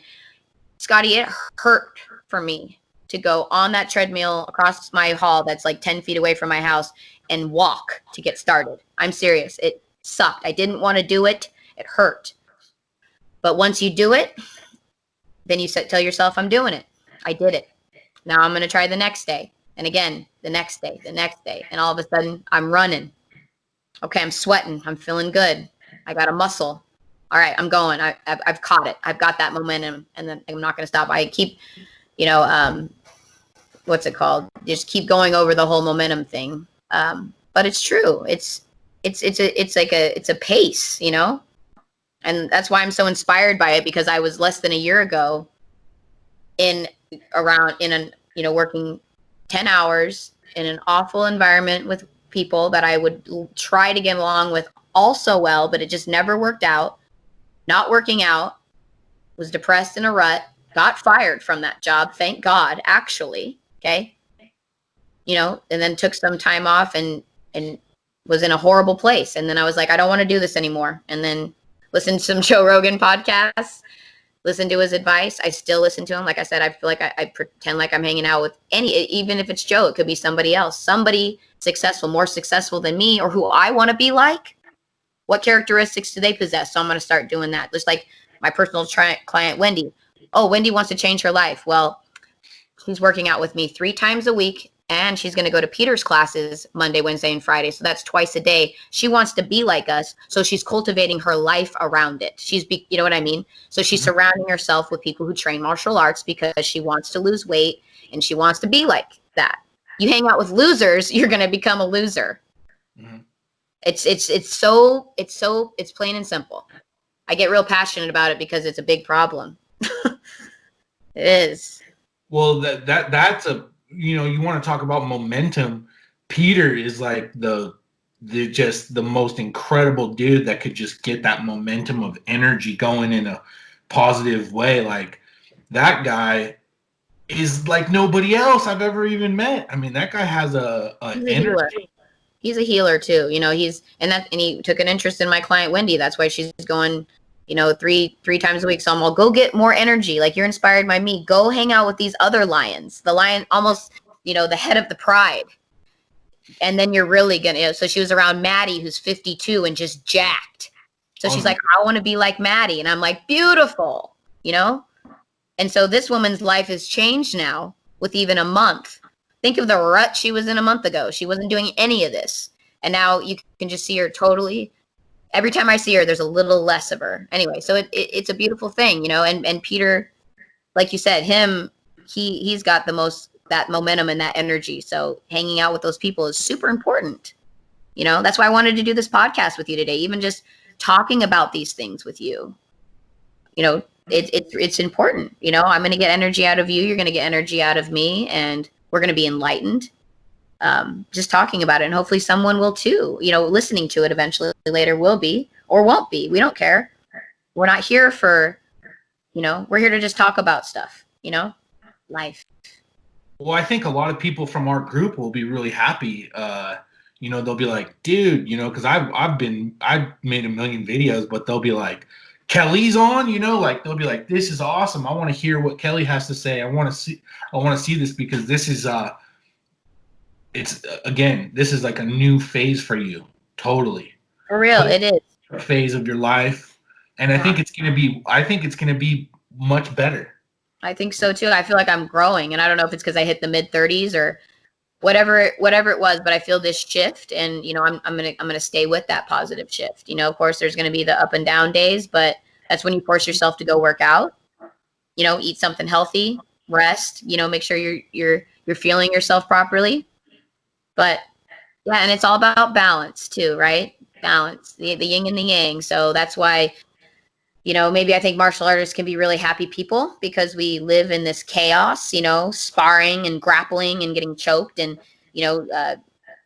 Scotty, it hurt for me to go on that treadmill across my hall that's like 10 feet away from my house and walk to get started. I'm serious. It sucked. I didn't want to do it. It hurt. But once you do it, then you tell yourself, I'm doing it. I did it. Now I'm going to try the next day. And again, the next day. And all of a sudden I'm running. Okay, I'm sweating. I'm feeling good. I got a muscle. All right, I'm going. I've caught it. I've got that momentum, and then I'm not going to stop. I keep, what's it called? Just keep going over the whole momentum thing. but it's true. It's a pace, you know? And that's why I'm so inspired by it, because I was less than a year ago working 10 hours in an awful environment with people that I would try to get along with also well, but it just never worked out. Not working out, was depressed in a rut, got fired from that job, thank God, actually. Okay. And then took some time off and was in a horrible place. And then I was like, I don't want to do this anymore. And then listened to some Joe Rogan podcasts, listened to his advice. I still listen to him. Like I said, I feel like I pretend like I'm hanging out with even if it's Joe, it could be somebody else, somebody successful, more successful than me, or who I want to be like. What characteristics do they possess? So I'm going to start doing that. Just like my personal client, Wendy. Oh, Wendy wants to change her life. Well, she's working out with me 3 times a week, and she's going to go to Peter's classes Monday, Wednesday, and Friday. So that's twice a day. She wants to be like us. So she's cultivating her life around it. You know what I mean? So she's surrounding herself with people who train martial arts because she wants to lose weight and she wants to be like that. You hang out with losers, you're going to become a loser. Mm-hmm. It's plain and simple. I get real passionate about it because it's a big problem. It is. Well, that's a, you want to talk about momentum. Peter is like the most incredible dude that could just get that momentum of energy going in a positive way. Like, that guy is like nobody else I've ever even met. I mean, that guy has an energy. He's a healer too. And he took an interest in my client Wendy. That's why she's going, three times a week. So I'm all, go get more energy. Like, you're inspired by me. Go hang out with these other lions. The lion, almost, the head of the pride. And then you're really gonna. So she was around Maddie, who's 52 and just jacked. So she's like, I want to be like Maddie, and I'm like, beautiful, And so this woman's life has changed now with even a month. Think of the rut she was in a month ago. She wasn't doing any of this. And now you can just see her totally. Every time I see her, there's a little less of her. Anyway, so it's a beautiful thing, and Peter, like you said, he's got the most, that momentum and that energy. So hanging out with those people is super important. That's why I wanted to do this podcast with you today, even just talking about these things with you. It's important. I'm going to get energy out of you. You're going to get energy out of me, and we're going to be enlightened. Just talking about it, and hopefully someone will too. Listening to it eventually later will be or won't be. We don't care. We're not here for, we're here to just talk about stuff. Life. Well, I think a lot of people from our group will be really happy. They'll be like, dude, because I've made a million videos, but they'll be like, Kelly's on, like they'll be like, this is awesome. I want to hear what Kelly has to say. I want to see this, because this is this is like a new phase for you. Totally. For real, it is. A phase of your life. And I think it's going to be much better. I think so too. I feel like I'm growing, and I don't know if it's because I hit the mid-30s or whatever it was, but I feel this shift, and I'm gonna stay with that positive shift. Of course, there's gonna be the up and down days, but that's when you force yourself to go work out. Eat something healthy, rest. Make sure you're feeling yourself properly. But yeah, and it's all about balance too, right? Balance, the yin and the yang. So that's why. Maybe I think martial artists can be really happy people, because we live in this chaos, sparring and grappling and getting choked, and,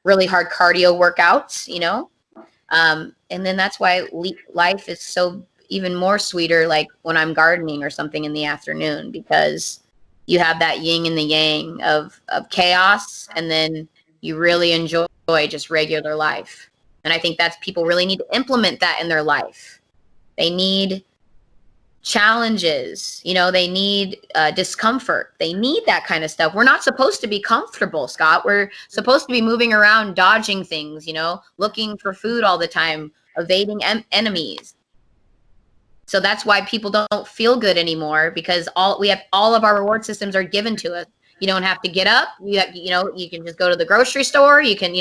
really hard cardio workouts, and then that's why life is so even more sweeter, like when I'm gardening or something in the afternoon, because you have that yin and the yang of chaos, and then you really enjoy just regular life. And I think that's, people really need to implement that in their life. They need challenges, they need discomfort. They need that kind of stuff. We're not supposed to be comfortable, Scott. We're supposed to be moving around, dodging things, looking for food all the time, evading enemies. So that's why people don't feel good anymore, because all of our reward systems are given to us. You don't have to get up. You can just go to the grocery store. You can,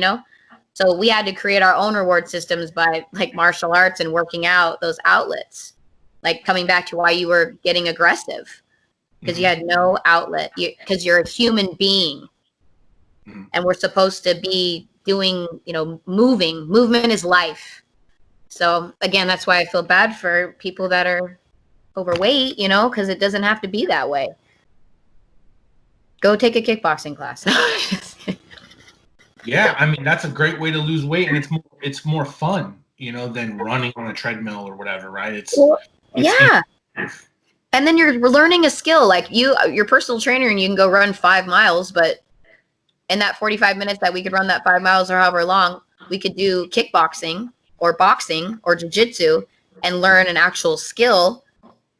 so we had to create our own reward systems by, like, martial arts and working out those outlets. Like, coming back to why you were getting aggressive, because you had no outlet, because you're a human being, and we're supposed to be doing, movement is life. So again, that's why I feel bad for people that are overweight, because it doesn't have to be that way. Go take a kickboxing class. Yeah, I mean that's a great way to lose weight, and it's more fun, than running on a treadmill or whatever, right? It's yeah. And then you're learning a skill, like you're personal trainer, and you can go run 5 miles, but in that 45 minutes that we could run that 5 miles or however long, we could do kickboxing or boxing or jiu-jitsu and learn an actual skill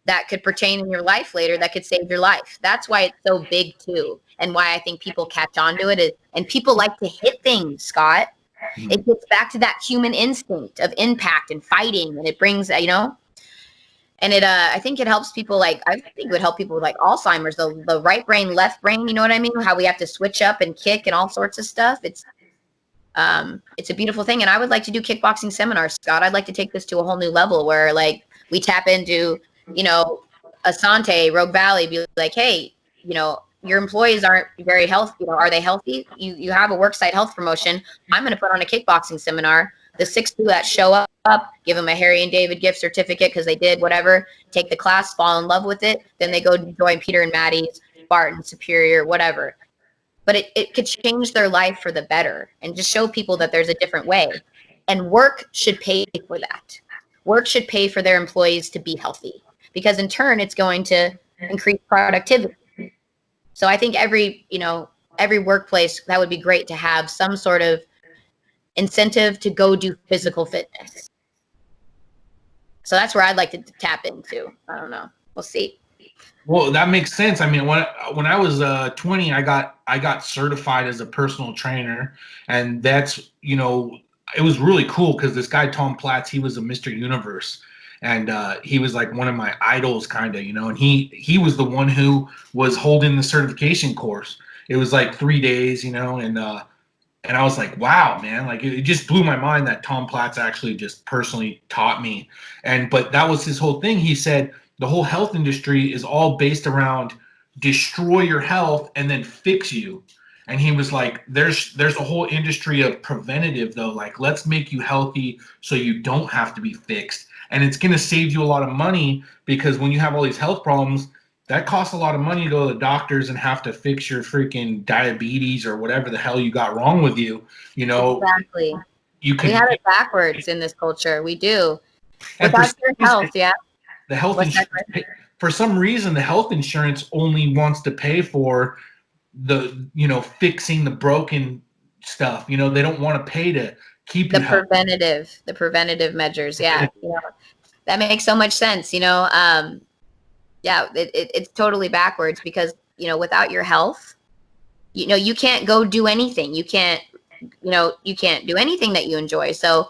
that could pertain in your life later, that could save your life. That's why it's so big too, and why I think people catch on to it. And people like to hit things, Scott. It gets back to that human instinct of impact and fighting, and it brings, and it I think it helps people, I think it would help people with Alzheimer's, the right brain, left brain, you know what I mean? How we have to switch up and kick and all sorts of stuff. It's a beautiful thing. And I would like to do kickboxing seminars, Scott. I'd like to take this to a whole new level where we tap into, Asante, Rogue Valley, be like, hey, your employees aren't very healthy. Are they healthy? You have a worksite health promotion. I'm going to put on a kickboxing seminar. The 6 people that show up, give them a Harry and David gift certificate because they did whatever, take the class, fall in love with it. Then they go join Peter and Maddie's, Barton, Superior, whatever. But it could change their life for the better and just show people that there's a different way. And work should pay for that. Work should pay for their employees to be healthy, because in turn, it's going to increase productivity. So I think every workplace, that would be great to have some sort of incentive to go do physical fitness. So that's where I'd like to tap into. I don't know. We'll see. Well, that makes sense. I mean, when I was 20, I got certified as a personal trainer, and that's, it was really cool because this guy Tom Platz, he was a Mr. Universe, and he was like one of my idols, kind of, and he was the one who was holding the certification course. It was like 3 days, and I was like, wow, man, it just blew my mind that Tom Platz actually just personally taught me. But that was his whole thing. He said the whole health industry is all based around destroy your health and then fix you. And he was like, there's a whole industry of preventative, though. Let's make you healthy so you don't have to be fixed. And it's going to save you a lot of money, because when you have all these health problems, that costs a lot of money to go to the doctors and have to fix your freaking diabetes or whatever the hell you got wrong with you. Exactly. We have it backwards in this culture. We do. Without your health, yeah. The health insurance, for some reason, the health insurance only wants to pay for the, fixing the broken stuff. They don't want to pay to keep you healthy. The preventative measures. Yeah. That makes so much sense. Yeah, it's totally backwards, because, without your health, you can't go do anything. You can't do anything that you enjoy. So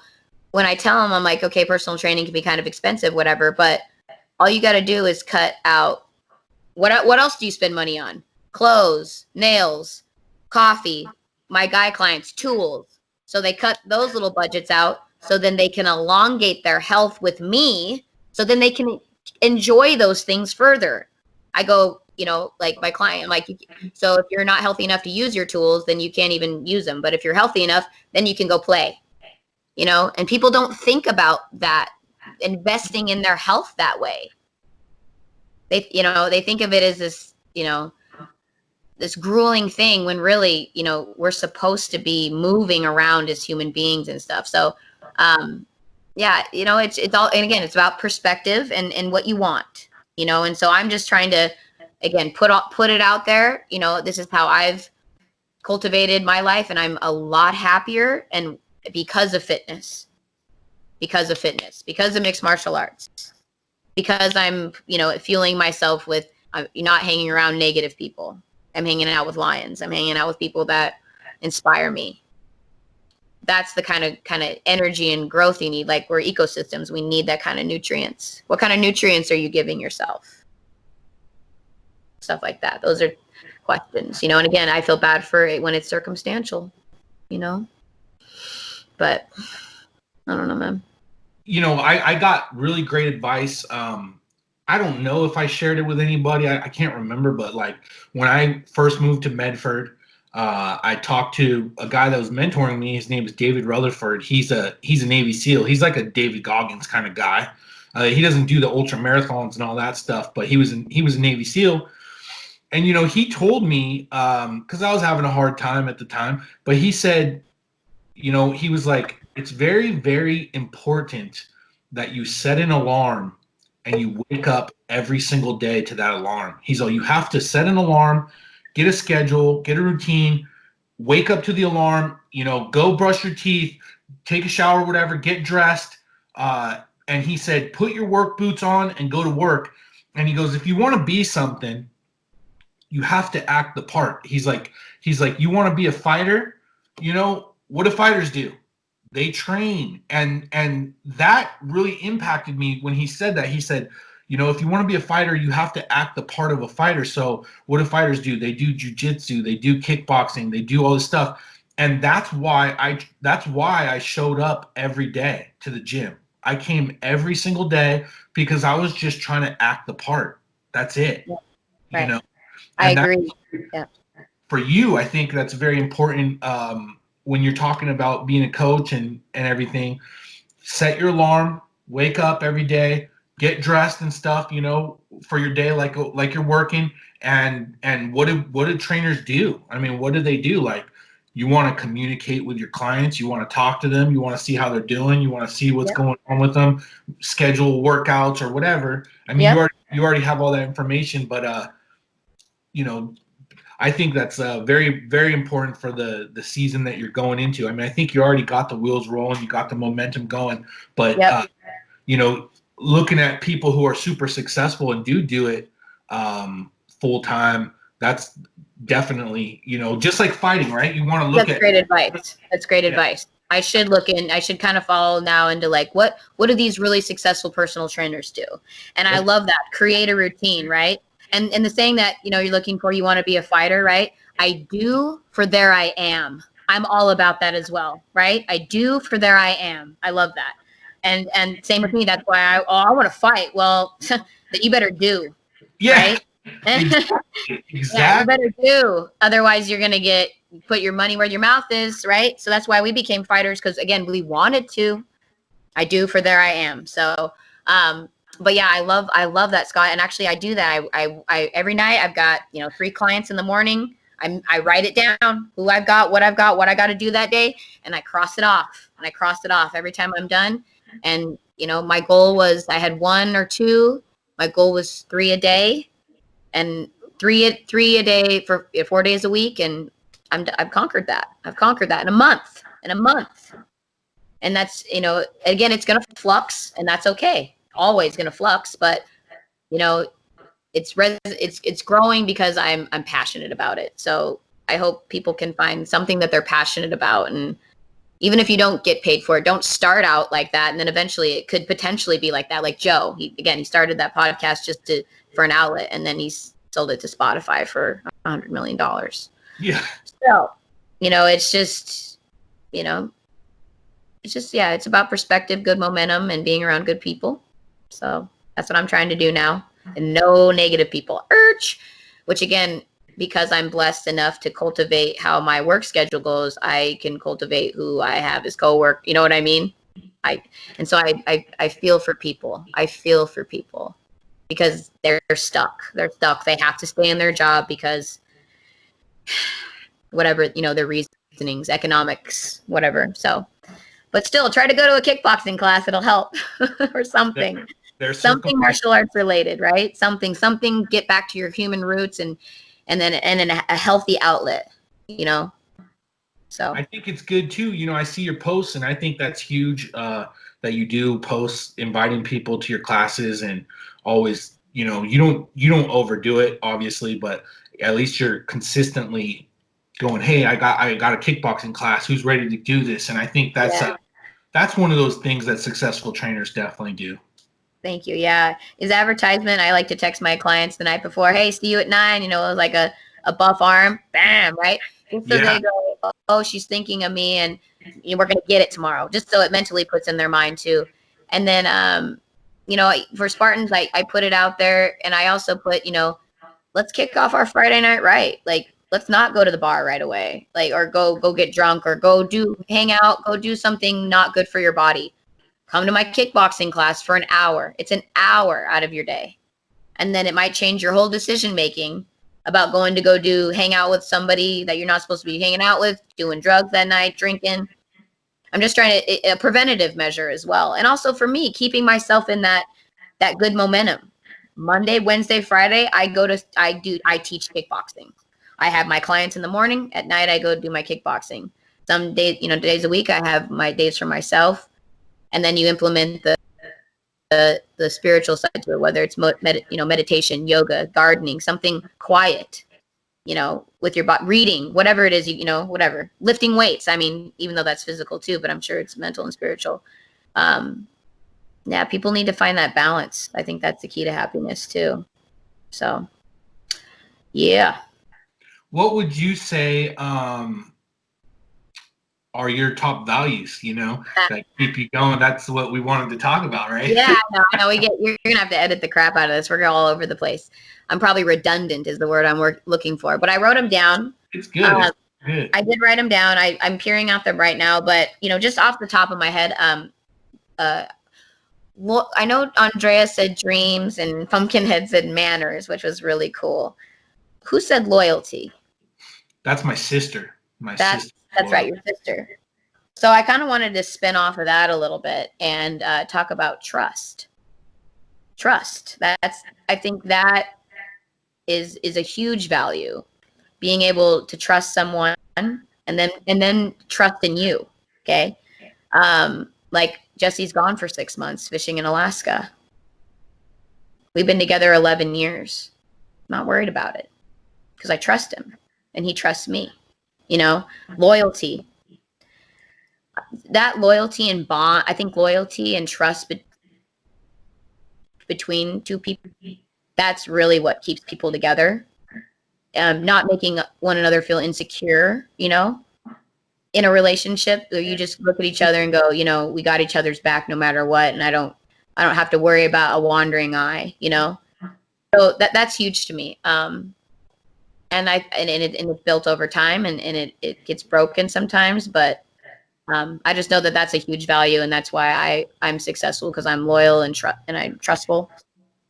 when I tell them, I'm like, okay, personal training can be kind of expensive, whatever, but all you got to do is cut out. What else do you spend money on? Clothes, nails, coffee, my guy clients, tools. So they cut those little budgets out, so then they can elongate their health with me, so then they can enjoy those things further. I go, like my client, I'm like, so if you're not healthy enough to use your tools, then you can't even use them. But if you're healthy enough, then you can go play, and people don't think about that, investing in their health that way. They think of it as this, this grueling thing, when really, we're supposed to be moving around as human beings and stuff. So, yeah, it's all, and again, it's about perspective and what you want, and so I'm just trying to, again, put it out there. This is how I've cultivated my life, and I'm a lot happier, and because of fitness, because of mixed martial arts, because I'm, fueling myself with, not hanging around negative people. I'm hanging out with lions. I'm hanging out with people that inspire me. That's the kind of energy and growth you need. Like, we're ecosystems. We need that kind of nutrients. What kind of nutrients are you giving yourself? Stuff like that. Those are questions, and again, I feel bad for it when it's circumstantial, but I don't know, man. I got really great advice. I don't know if I shared it with anybody. I can't remember, but when I first moved to Medford, I talked to a guy that was mentoring me. His name is David Rutherford. He's a Navy SEAL. He's like a David Goggins kind of guy. He doesn't do the ultra marathons and all that stuff, but he was a Navy SEAL. And he told me, because I was having a hard time at the time, but he said, he was like, it's very, very important that you set an alarm and you wake up every single day to that alarm. He's like, you have to set an alarm, get a schedule, get a routine, wake up to the alarm, go brush your teeth, take a shower, whatever, get dressed. And he said, put your work boots on and go to work. And he goes, if you want to be something, you have to act the part. He's like, you want to be a fighter? What do fighters do? They train. And that really impacted me when he said that. He said, if you want to be a fighter, you have to act the part of a fighter. So what do fighters do? They do jujitsu, they do kickboxing, they do all this stuff. And that's why I showed up every day to the gym. I came every single day because I was just trying to act the part. That's it. Yeah. Right. I agree. Yeah. For you, I think that's very important when you're talking about being a coach and everything. Set your alarm, wake up every day, get dressed and stuff, for your day like you're working. And what do trainers do? I mean, what do they do? Like, you want to communicate with your clients, you want to talk to them, you want to see how they're doing, you want to see what's going on with them, schedule workouts or whatever. I mean, you already have all that information, but I think that's very, very important for the season that you're going into. I mean, I think you already got the wheels rolling, you got the momentum going, but looking at people who are super successful and do it full time, that's definitely, just like fighting, right? You want to look That's great advice. That's great advice. I should kind of follow now into like, what do these really successful personal trainers do? And I love that. Create a routine, right? And the saying that, you're looking for, you want to be a fighter, right? I do for there I am. I'm all about that as well, right? I do for there I am. I love that. And same with me. That's why I want to fight. Well, that you better do, right? Exactly. Yeah, you better do. Otherwise, you're gonna put your money where your mouth is, right? So that's why we became fighters, because again, we wanted to. I do for there I am. So, but yeah, I love that, Scott. And actually, I do that. I every night I've got 3 clients in the morning. I write it down, who I've got, what I got to do that day, and I cross it off. And I cross it off every time I'm done. And my goal was, I had 1 or 2. My goal was 3 a day, and three a day for 4 days a week, and I've conquered that. I've conquered that in a month. And that's, again, it's gonna flux, and that's okay. Always gonna flux, but it's growing because I'm passionate about it. So I hope people can find something that they're passionate about, and even if you don't get paid for it, don't start out like that, and then eventually it could potentially be like that. Like Joe, he started that podcast just for an outlet, and then he's sold it to Spotify for $100 million. Yeah. So, it's just, it's about perspective, good momentum, and being around good people. So that's what I'm trying to do now, and no negative people. Which again, because I'm blessed enough to cultivate how my work schedule goes, I can cultivate who I have as co-work. You know what I mean? I feel for people. I feel for people because they're stuck. They're stuck. They have to stay in their job because whatever, their reasonings, economics, whatever. So, but still try to go to a kickboxing class. It'll help or something. There's something martial arts related, right? Something, get back to your human roots and then a healthy outlet, So I think it's good too. I see your posts, and I think that's huge that you do posts inviting people to your classes, and always, you don't overdo it, obviously, but at least you're consistently going, hey, I got a kickboxing class. Who's ready to do this? And I think that's one of those things that successful trainers definitely do. Thank you. Yeah. Is advertisement. I like to text my clients the night before. Hey, see you at 9. It was like a buff arm. Bam. Right. Just so they go, oh, she's thinking of me, and we're going to get it tomorrow. Just so it mentally puts in their mind too. And then, for Spartans, I put it out there, and I also put, let's kick off our Friday night right. Like, let's not go to the bar right away, like, or go get drunk, or hang out, go do something not good for your body. Come to my kickboxing class for an hour. It's an hour out of your day. And then it might change your whole decision making about going to hang out with somebody that you're not supposed to be hanging out with, doing drugs that night, drinking. I'm just trying to, a preventative measure as well. And also for me, keeping myself in that good momentum. Monday, Wednesday, Friday, I teach kickboxing. I have my clients in the morning. At night, I go do my kickboxing. Some days, days a week, I have my days for myself. And then you implement the spiritual side to it, whether it's meditation, yoga, gardening, something quiet, with your body, reading, whatever it is, whatever, lifting weights. I mean, even though that's physical too, but I'm sure it's mental and spiritual. Yeah, people need to find that balance. I think that's the key to happiness too. So, yeah. What would you say are your top values, that keep you going? That's what we wanted to talk about, right? Yeah, I know. You're going to have to edit the crap out of this. We're all over the place. I'm probably redundant is the word I'm looking for, but I wrote them down. It's good. It's good. I did write them down. I'm peering out them right now, but, just off the top of my head, well, I know Andrea said dreams and Pumpkinhead said manners, which was really cool. Who said loyalty? That's my sister. That's right, your sister. So I kind of wanted to spin off of that a little bit and talk about trust. Trust. I think that is a huge value. Being able to trust someone and then trust in you. Okay. Like Jesse's gone for 6 months fishing in Alaska. We've been together 11 years. I'm not worried about it because I trust him and he trusts me. Loyalty. That loyalty and bond, I think loyalty and trust between two people, that's really what keeps people together. Not making one another feel insecure, in a relationship where you just look at each other and go, we got each other's back no matter what. And I don't have to worry about a wandering eye, So that's huge to me. And it's built over time and it gets broken sometimes, but I just know that that's a huge value, and that's why I'm successful, because I'm loyal and I'm trustful.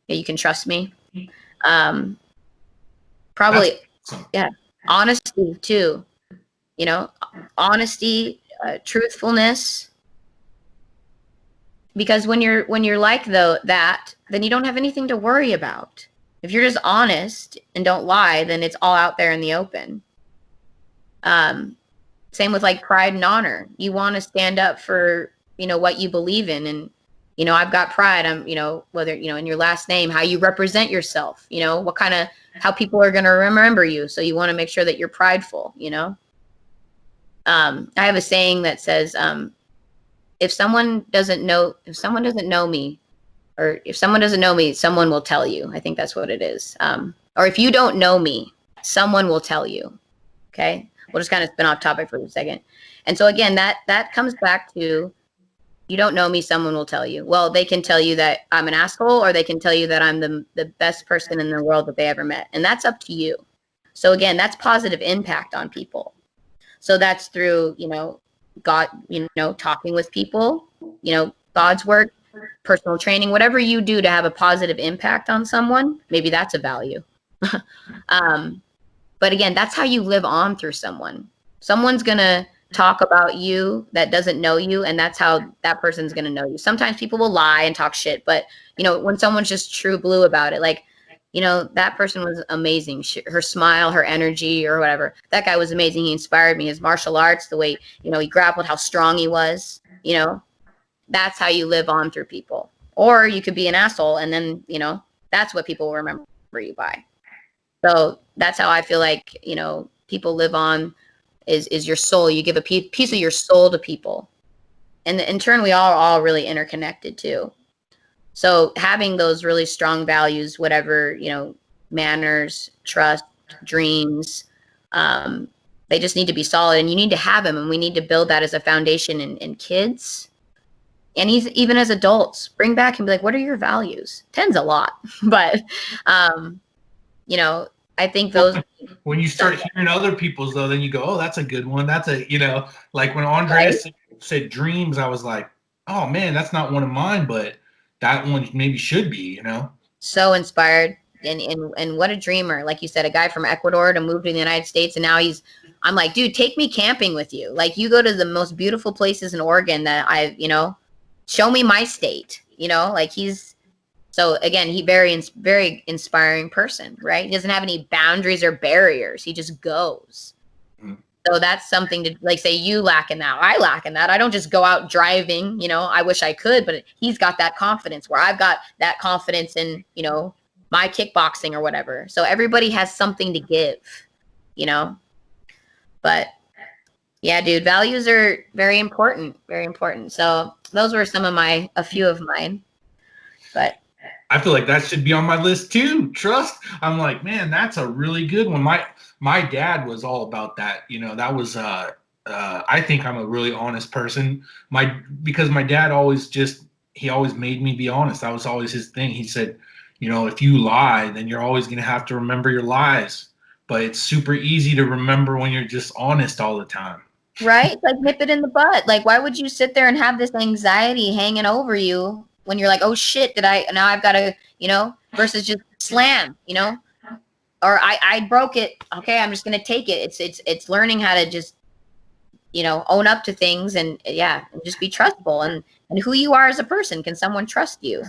Yeah, you can trust me. Probably, yeah, honesty too. Honesty, truthfulness. Because when you're like that, then you don't have anything to worry about. If you're just honest and don't lie, then it's all out there in the open. Same with like pride and honor. You want to stand up for, what you believe in. And, I've got pride. I'm, whether, in your last name, how you represent yourself, how people are going to remember you. So you want to make sure that you're prideful, I have a saying that says, if someone doesn't know me, or if someone doesn't know me, someone will tell you. I think that's what it is. Or if you don't know me, someone will tell you. Okay. We'll just kind of spin off topic for a second. And so again, that comes back to, you don't know me, someone will tell you. Well, they can tell you that I'm an asshole, or they can tell you that I'm the best person in the world that they ever met. And that's up to you. So again, that's positive impact on people. So that's through, God, talking with people, God's work, personal training, whatever you do to have a positive impact on someone, maybe that's a value. But again, that's how you live on through someone. Someone's going to talk about you that doesn't know you, and that's how that person's going to know you. Sometimes people will lie and talk shit, but, when someone's just true blue about it, like, that person was amazing. Her smile, her energy, or whatever. That guy was amazing. He inspired me. His martial arts, the way, he grappled, how strong he was, that's how you live on through people. Or you could be an asshole, and then, that's what people will remember you by. So that's how I feel like, people live on is your soul. You give a piece of your soul to people. And in turn, we all really interconnected too. So having those really strong values, whatever, manners, trust, dreams, they just need to be solid, and you need to have them. And we need to build that as a foundation in kids. And even as adults, bring back and be like, what are your values? 10's a lot, but, I think those. When you start hearing other people's though, then you go, oh, that's a good one. That's a, like when Andreas said dreams, I was like, oh man, that's not one of mine, but that one maybe should be, So inspired and what a dreamer. Like you said, a guy from Ecuador to move to the United States, and now I'm like, dude, take me camping with you. Like, you go to the most beautiful places in Oregon that show me my state, like so again, very inspiring person, right? He doesn't have any boundaries or barriers. He just goes. Mm. So that's something to, like, say you lack in that. I lack in that. I don't just go out driving, I wish I could, but he's got that confidence where I've got that confidence in, my kickboxing or whatever. So everybody has something to give, but yeah, dude, values are very important, very important. So those were a few of mine, but I feel like that should be on my list too. Trust. I'm like, man, that's a really good one. My dad was all about that. That was I think I'm a really honest person. Because my dad always made me be honest. That was always his thing. He said, if you lie, then you're always going to have to remember your lies. But it's super easy to remember when you're just honest all the time. Right? Like, nip it in the butt. Like, why would you sit there and have this anxiety hanging over you when you're like, oh shit, now I've got to, versus just slam, or I broke it. Okay, I'm just going to take it. It's learning how to just, own up to things and just be trustful and who you are as a person. Can someone trust you,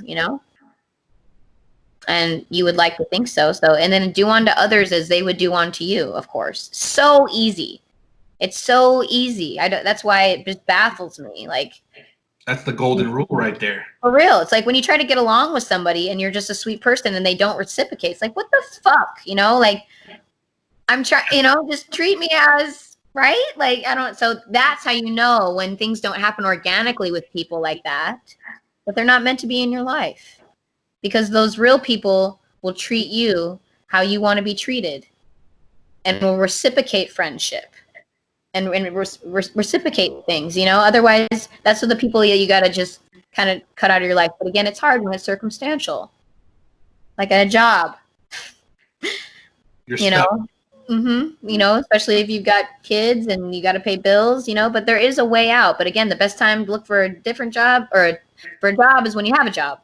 And you would like to think so. And then do unto others as they would do unto you, of course. So easy. It's so easy. That's why it just baffles me. Like, that's the golden rule right there. For real. It's like when you try to get along with somebody and you're just a sweet person and they don't reciprocate. It's like, what the fuck? Like, I'm trying, just treat me as, right? Like, so that's how you know when things don't happen organically with people like that they're not meant to be in your life. Because those real people will treat you how you want to be treated and will reciprocate friendship. And reciprocate things, Otherwise, that's what the people you got to just kind of cut out of your life. But again, it's hard when it's circumstantial, like at a job. Especially if you've got kids and you got to pay bills, But there is a way out. But again, the best time to look for a different job for a job is when you have a job.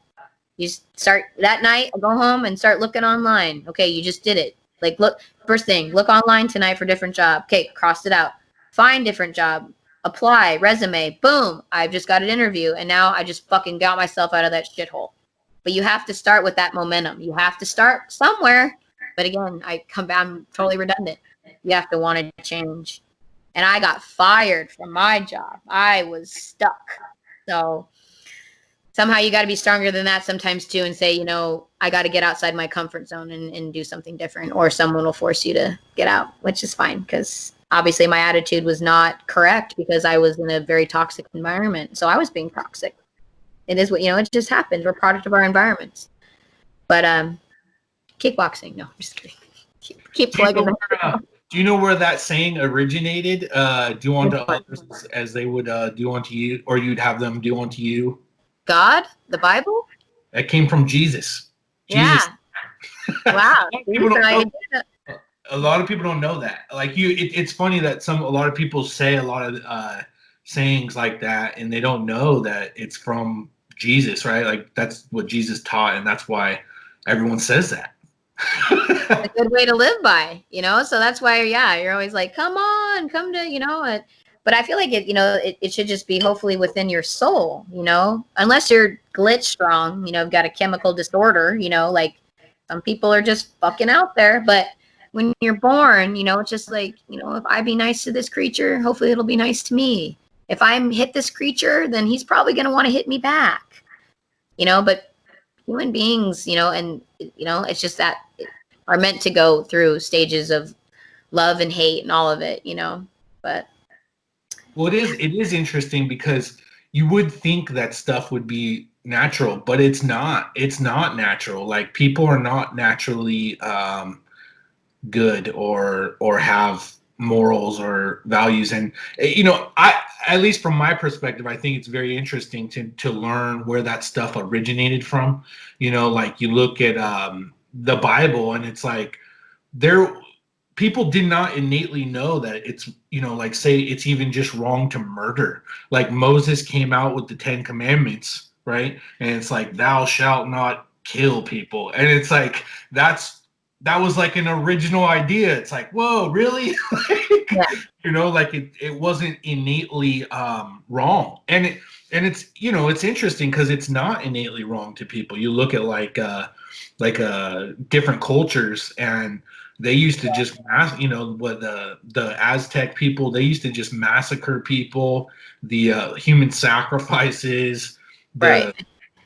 You start that night, go home and start looking online. Okay, you just did it. Like, look, first thing, look online tonight for different job. Okay, crossed it out. Find different job, apply, resume, boom, I've just got an interview, and now I just fucking got myself out of that shithole. But you have to start with that momentum. You have to start somewhere. But again, I'm totally redundant. You have to want to change. And I got fired from my job. I was stuck. So somehow you got to be stronger than that sometimes too and say, I got to get outside my comfort zone and do something different, or someone will force you to get out, which is fine because obviously my attitude was not correct because I was in a very toxic environment. So I was being toxic. It is what, it just happens. We're a product of our environments. But kickboxing, no, I'm just kidding. Keep plugging them. Do you know where that saying originated? Do unto others as they would do unto you, or you'd have them do unto you? God? The Bible? That came from Jesus. Yeah. Wow. A lot of people don't know that. Like it's funny that a lot of people say a lot of sayings like that, and they don't know that it's from Jesus, right? Like that's what Jesus taught, and that's why everyone says that. A good way to live by, So that's why, you're always like, come on, come to, But I feel like it should just be hopefully within your soul, unless you're glitch strong, got a chemical disorder, like some people are just fucking out there, but when you're born, it's just like, if I be nice to this creature, hopefully it'll be nice to me. If I hit this creature, then he's probably going to want to hit me back, but human beings, and, it's just that are meant to go through stages of love and hate and all of it, but. Well, it is interesting because you would think that stuff would be natural, but it's not. It's not natural. Like people are not naturally good or have morals or values. And I, at least from my perspective, I think it's very interesting to learn where that stuff originated from. Like you look at the Bible and it's like there people did not innately know that it's, like, say it's even just wrong to murder. Like Moses came out with the 10 Commandments, right? And it's like, thou shalt not kill people. And it's like, that was like an original idea. It's like, whoa, really? Like, Yeah. like it wasn't innately wrong. And it's, it's interesting because it's not innately wrong to people. You look at different cultures, and they used to just what the Aztec people, they used to just massacre people, the human sacrifices, Right. the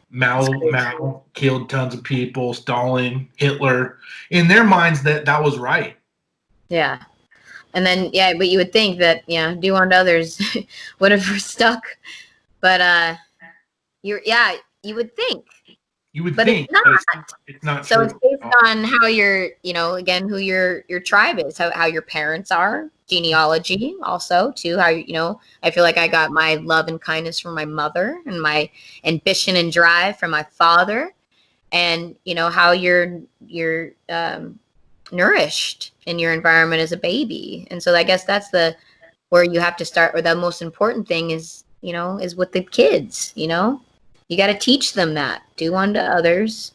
Mao killed tons of people, Stalin, Hitler. In their minds, that was right. Yeah. And then, yeah, but you would think that, do unto others whatever stuck. But you would think. You would But think, it's not. but it's not So true. it's based on how again, who your tribe is, how your parents are, genealogy also too, how, I feel like I got my love and kindness from my mother and my ambition and drive from my father, and, how you're nourished in your environment as a baby. And so I guess that's where you have to start, or the most important thing is, is with the kids, you got to teach them that do unto others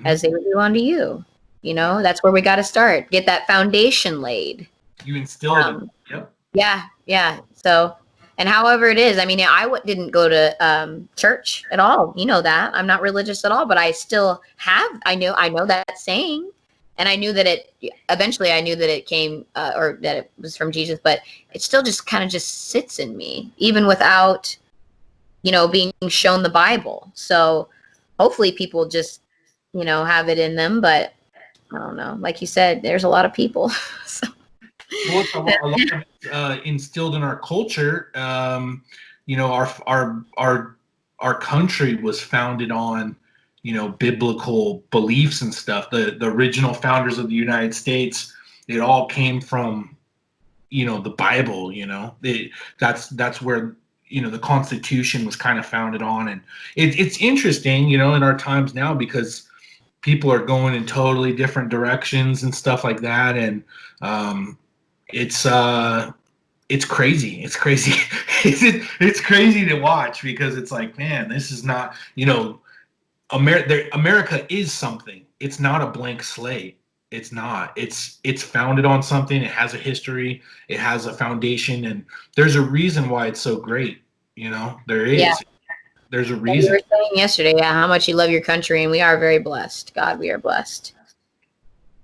as they would do unto you. That's where we got to start. Get that foundation laid. You instill it. Yep. Yeah. So, and however it is, I mean, didn't go to church at all. You know that. I'm not religious at all, but I still I know that saying. And I knew that eventually I knew that it came, or that it was from Jesus, but it still just kind of just sits in me, even without, being shown the Bible. So hopefully people just, have it in them, but I don't know. Like you said, there's a lot of people. So. Well, it's a lot of instilled in our culture. Our country was founded on, biblical beliefs and stuff. The original founders of the United States, it all came from, the Bible. That's where, the Constitution was kind of founded on. And it's interesting, in our times now, because people are going in totally different directions and stuff like that. And it's crazy. It's crazy. It's crazy to watch, because it's like, man, this is not, America is something. It's not a blank slate. It's not. It's founded on something. It has a history. It has a foundation, and there's a reason why it's so great. There is. Yeah. There's a reason. You were saying yesterday, how much you love your country, and we are very blessed. God, we are blessed.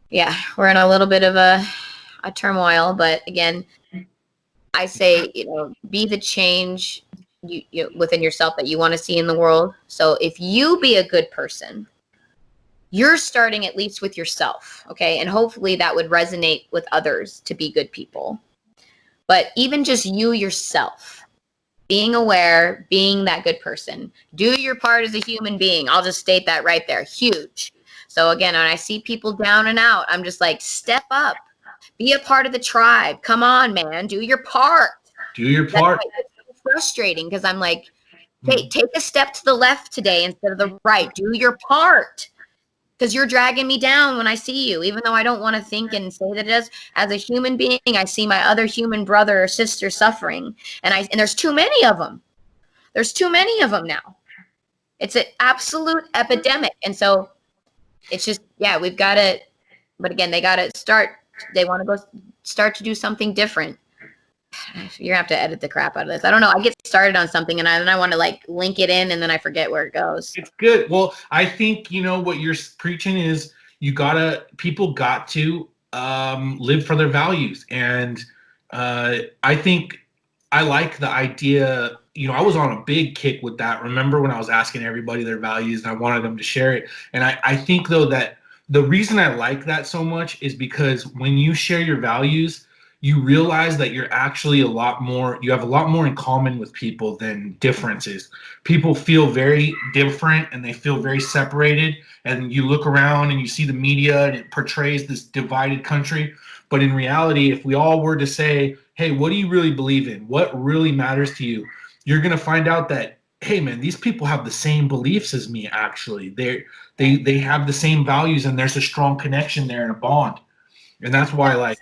Yeah, we're in a little bit of a turmoil, but again, I say, be the change you within yourself that you want to see in the world. So if you be a good person, you're starting at least with yourself, okay? And hopefully that would resonate with others to be good people. But even just you yourself, being aware, being that good person, do your part as a human being. I'll just state that right there. Huge. So again, when I see people down and out, I'm just like, step up. Be a part of the tribe. Come on, man. Do your part. Do your part. It's frustrating because I'm like, hey, take a step to the left today instead of the right. Do your part. Because you're dragging me down when I see you, even though I don't want to think and say that it is. As a human being, I see my other human brother or sister suffering, and there's too many of them. There's too many of them now. It's an absolute epidemic, and so it's just, we've got to. But again, they got to start. They want to go start to do something different. You're gonna have to edit the crap out of this. I don't know. I get started on something and I want to link it in, and then I forget where it goes. It's good. Well, I think what you're preaching is people got to live for their values, and I think I like the idea. I was on a big kick with that. Remember when I was asking everybody their values and I wanted them to share it? And I think though that the reason I like that so much is because when you share your values, you realize that you have a lot more in common with people than differences. People feel very different and they feel very separated. And you look around and you see the media and it portrays this divided country. But in reality, if we all were to say, hey, what do you really believe in? What really matters to you? You're going to find out that, hey, man, these people have the same beliefs as me, actually. They have the same values, and there's a strong connection there and a bond. And that's why, like,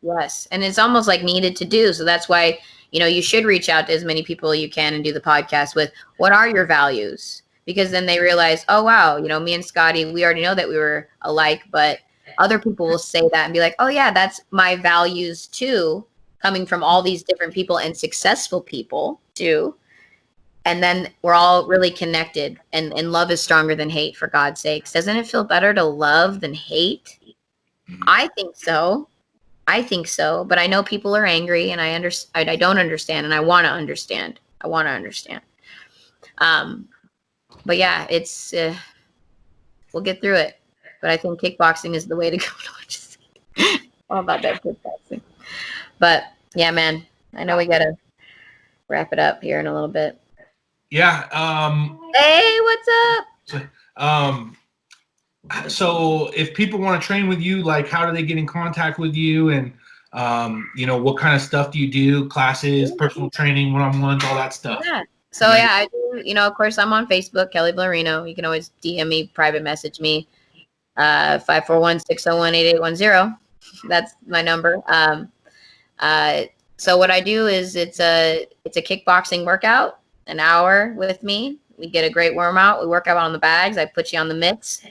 Yes. And it's almost like needed to do. So that's why, you should reach out to as many people you can and do the podcast with what are your values? Because then they realize, oh, wow, me and Scotty, we already know that we were alike, but other people will say that and be like, oh, yeah, that's my values too, coming from all these different people and successful people too. And then we're all really connected, and love is stronger than hate, for God's sakes. Doesn't it feel better to love than hate? I think so. But I know people are angry, and I don't understand, and I want to understand. But yeah, it's we'll get through it. But I think kickboxing is the way to go. Just all about that kickboxing. But yeah, man, I know we gotta wrap it up here in a little bit. Yeah. Hey, what's up? So if people want to train with you, like, how do they get in contact with you? And, what kind of stuff do you do? Classes, personal training, one-on-ones, all that stuff. Yeah. So yeah, I do, of course I'm on Facebook, Kelly Villarino. You can always DM me, private message me, 541-601-8810. That's my number. So what I do is it's a kickboxing workout, an hour with me. We get a great warm out. We work out on the bags. I put you on the mitts,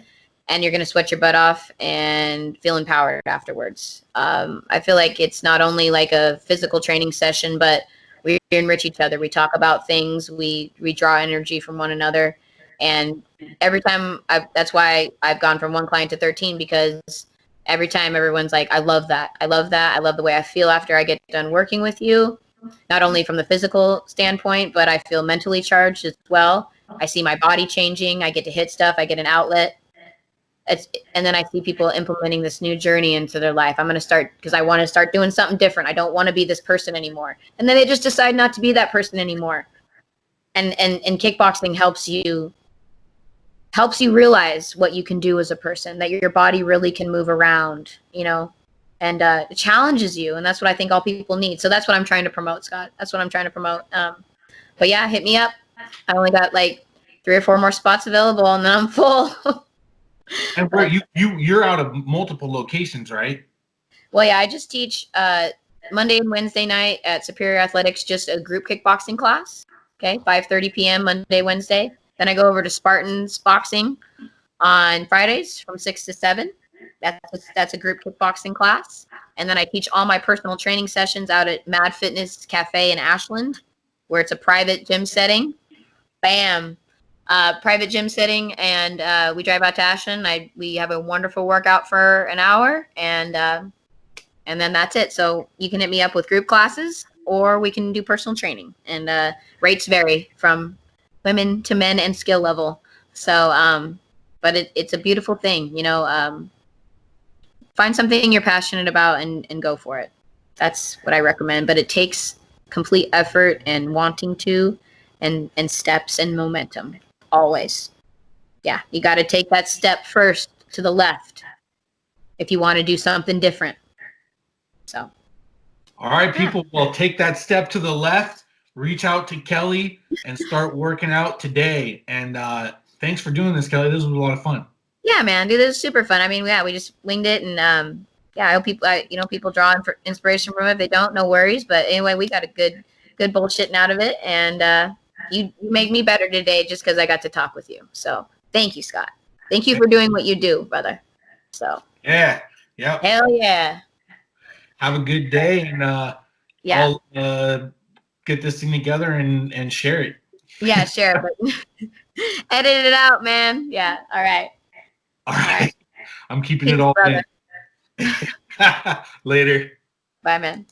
and you're going to sweat your butt off and feel empowered afterwards. I feel like it's not only like a physical training session, but we enrich each other. We talk about things. We draw energy from one another. And every time, that's why I've gone from one client to 13, because every time everyone's like, I love that. I love that. I love the way I feel after I get done working with you, not only from the physical standpoint, but I feel mentally charged as well. I see my body changing. I get to hit stuff. I get an outlet. And then I see people implementing this new journey into their life. I'm going to start because I want to start doing something different. I don't want to be this person anymore. And then they just decide not to be that person anymore. And kickboxing helps you realize what you can do as a person, that your body really can move around, and it challenges you. And that's what I think all people need. So that's what I'm trying to promote, Scott. That's what I'm trying to promote. But yeah, hit me up. I only got like 3 or 4 more spots available, and then I'm full. And where you're out of multiple locations, right? Well, yeah, I just teach Monday and Wednesday night at Superior Athletics, just a group kickboxing class. Okay, 5:30 p.m. Monday, Wednesday. Then I go over to Spartans Boxing on Fridays from 6 to 7. That's a group kickboxing class. And then I teach all my personal training sessions out at Mad Fitness Cafe in Ashland, where it's a private gym setting. Bam. Private gym setting, and we drive out to Ashland. We have a wonderful workout for an hour, and then that's it. So you can hit me up with group classes, or we can do personal training, and rates vary from women to men and skill level. So, but it's a beautiful thing, find something you're passionate about and go for it. That's what I recommend, but it takes complete effort and wanting to, and steps and momentum. Always. Yeah, you got to take that step first to the left if you want to do something different. So. All right, people. Well, take that step to the left, reach out to Kelly, and start working out today. And thanks for doing this, Kelly. This was a lot of fun. Yeah, man, dude, this is super fun. I mean, yeah, we just winged it, and I hope people draw inspiration from it. If they don't, no worries. But anyway, we got a good bullshitting out of it, and you made me better today just because I got to talk with you. So thank you, Scott. Thank you for doing what you do, brother. So yeah, yep. Hell yeah. Have a good day, and I'll get this thing together and share it. Yeah, share it, but edit it out, man. Yeah. All right. All right. I'm keeping it all in. Later. Bye, man.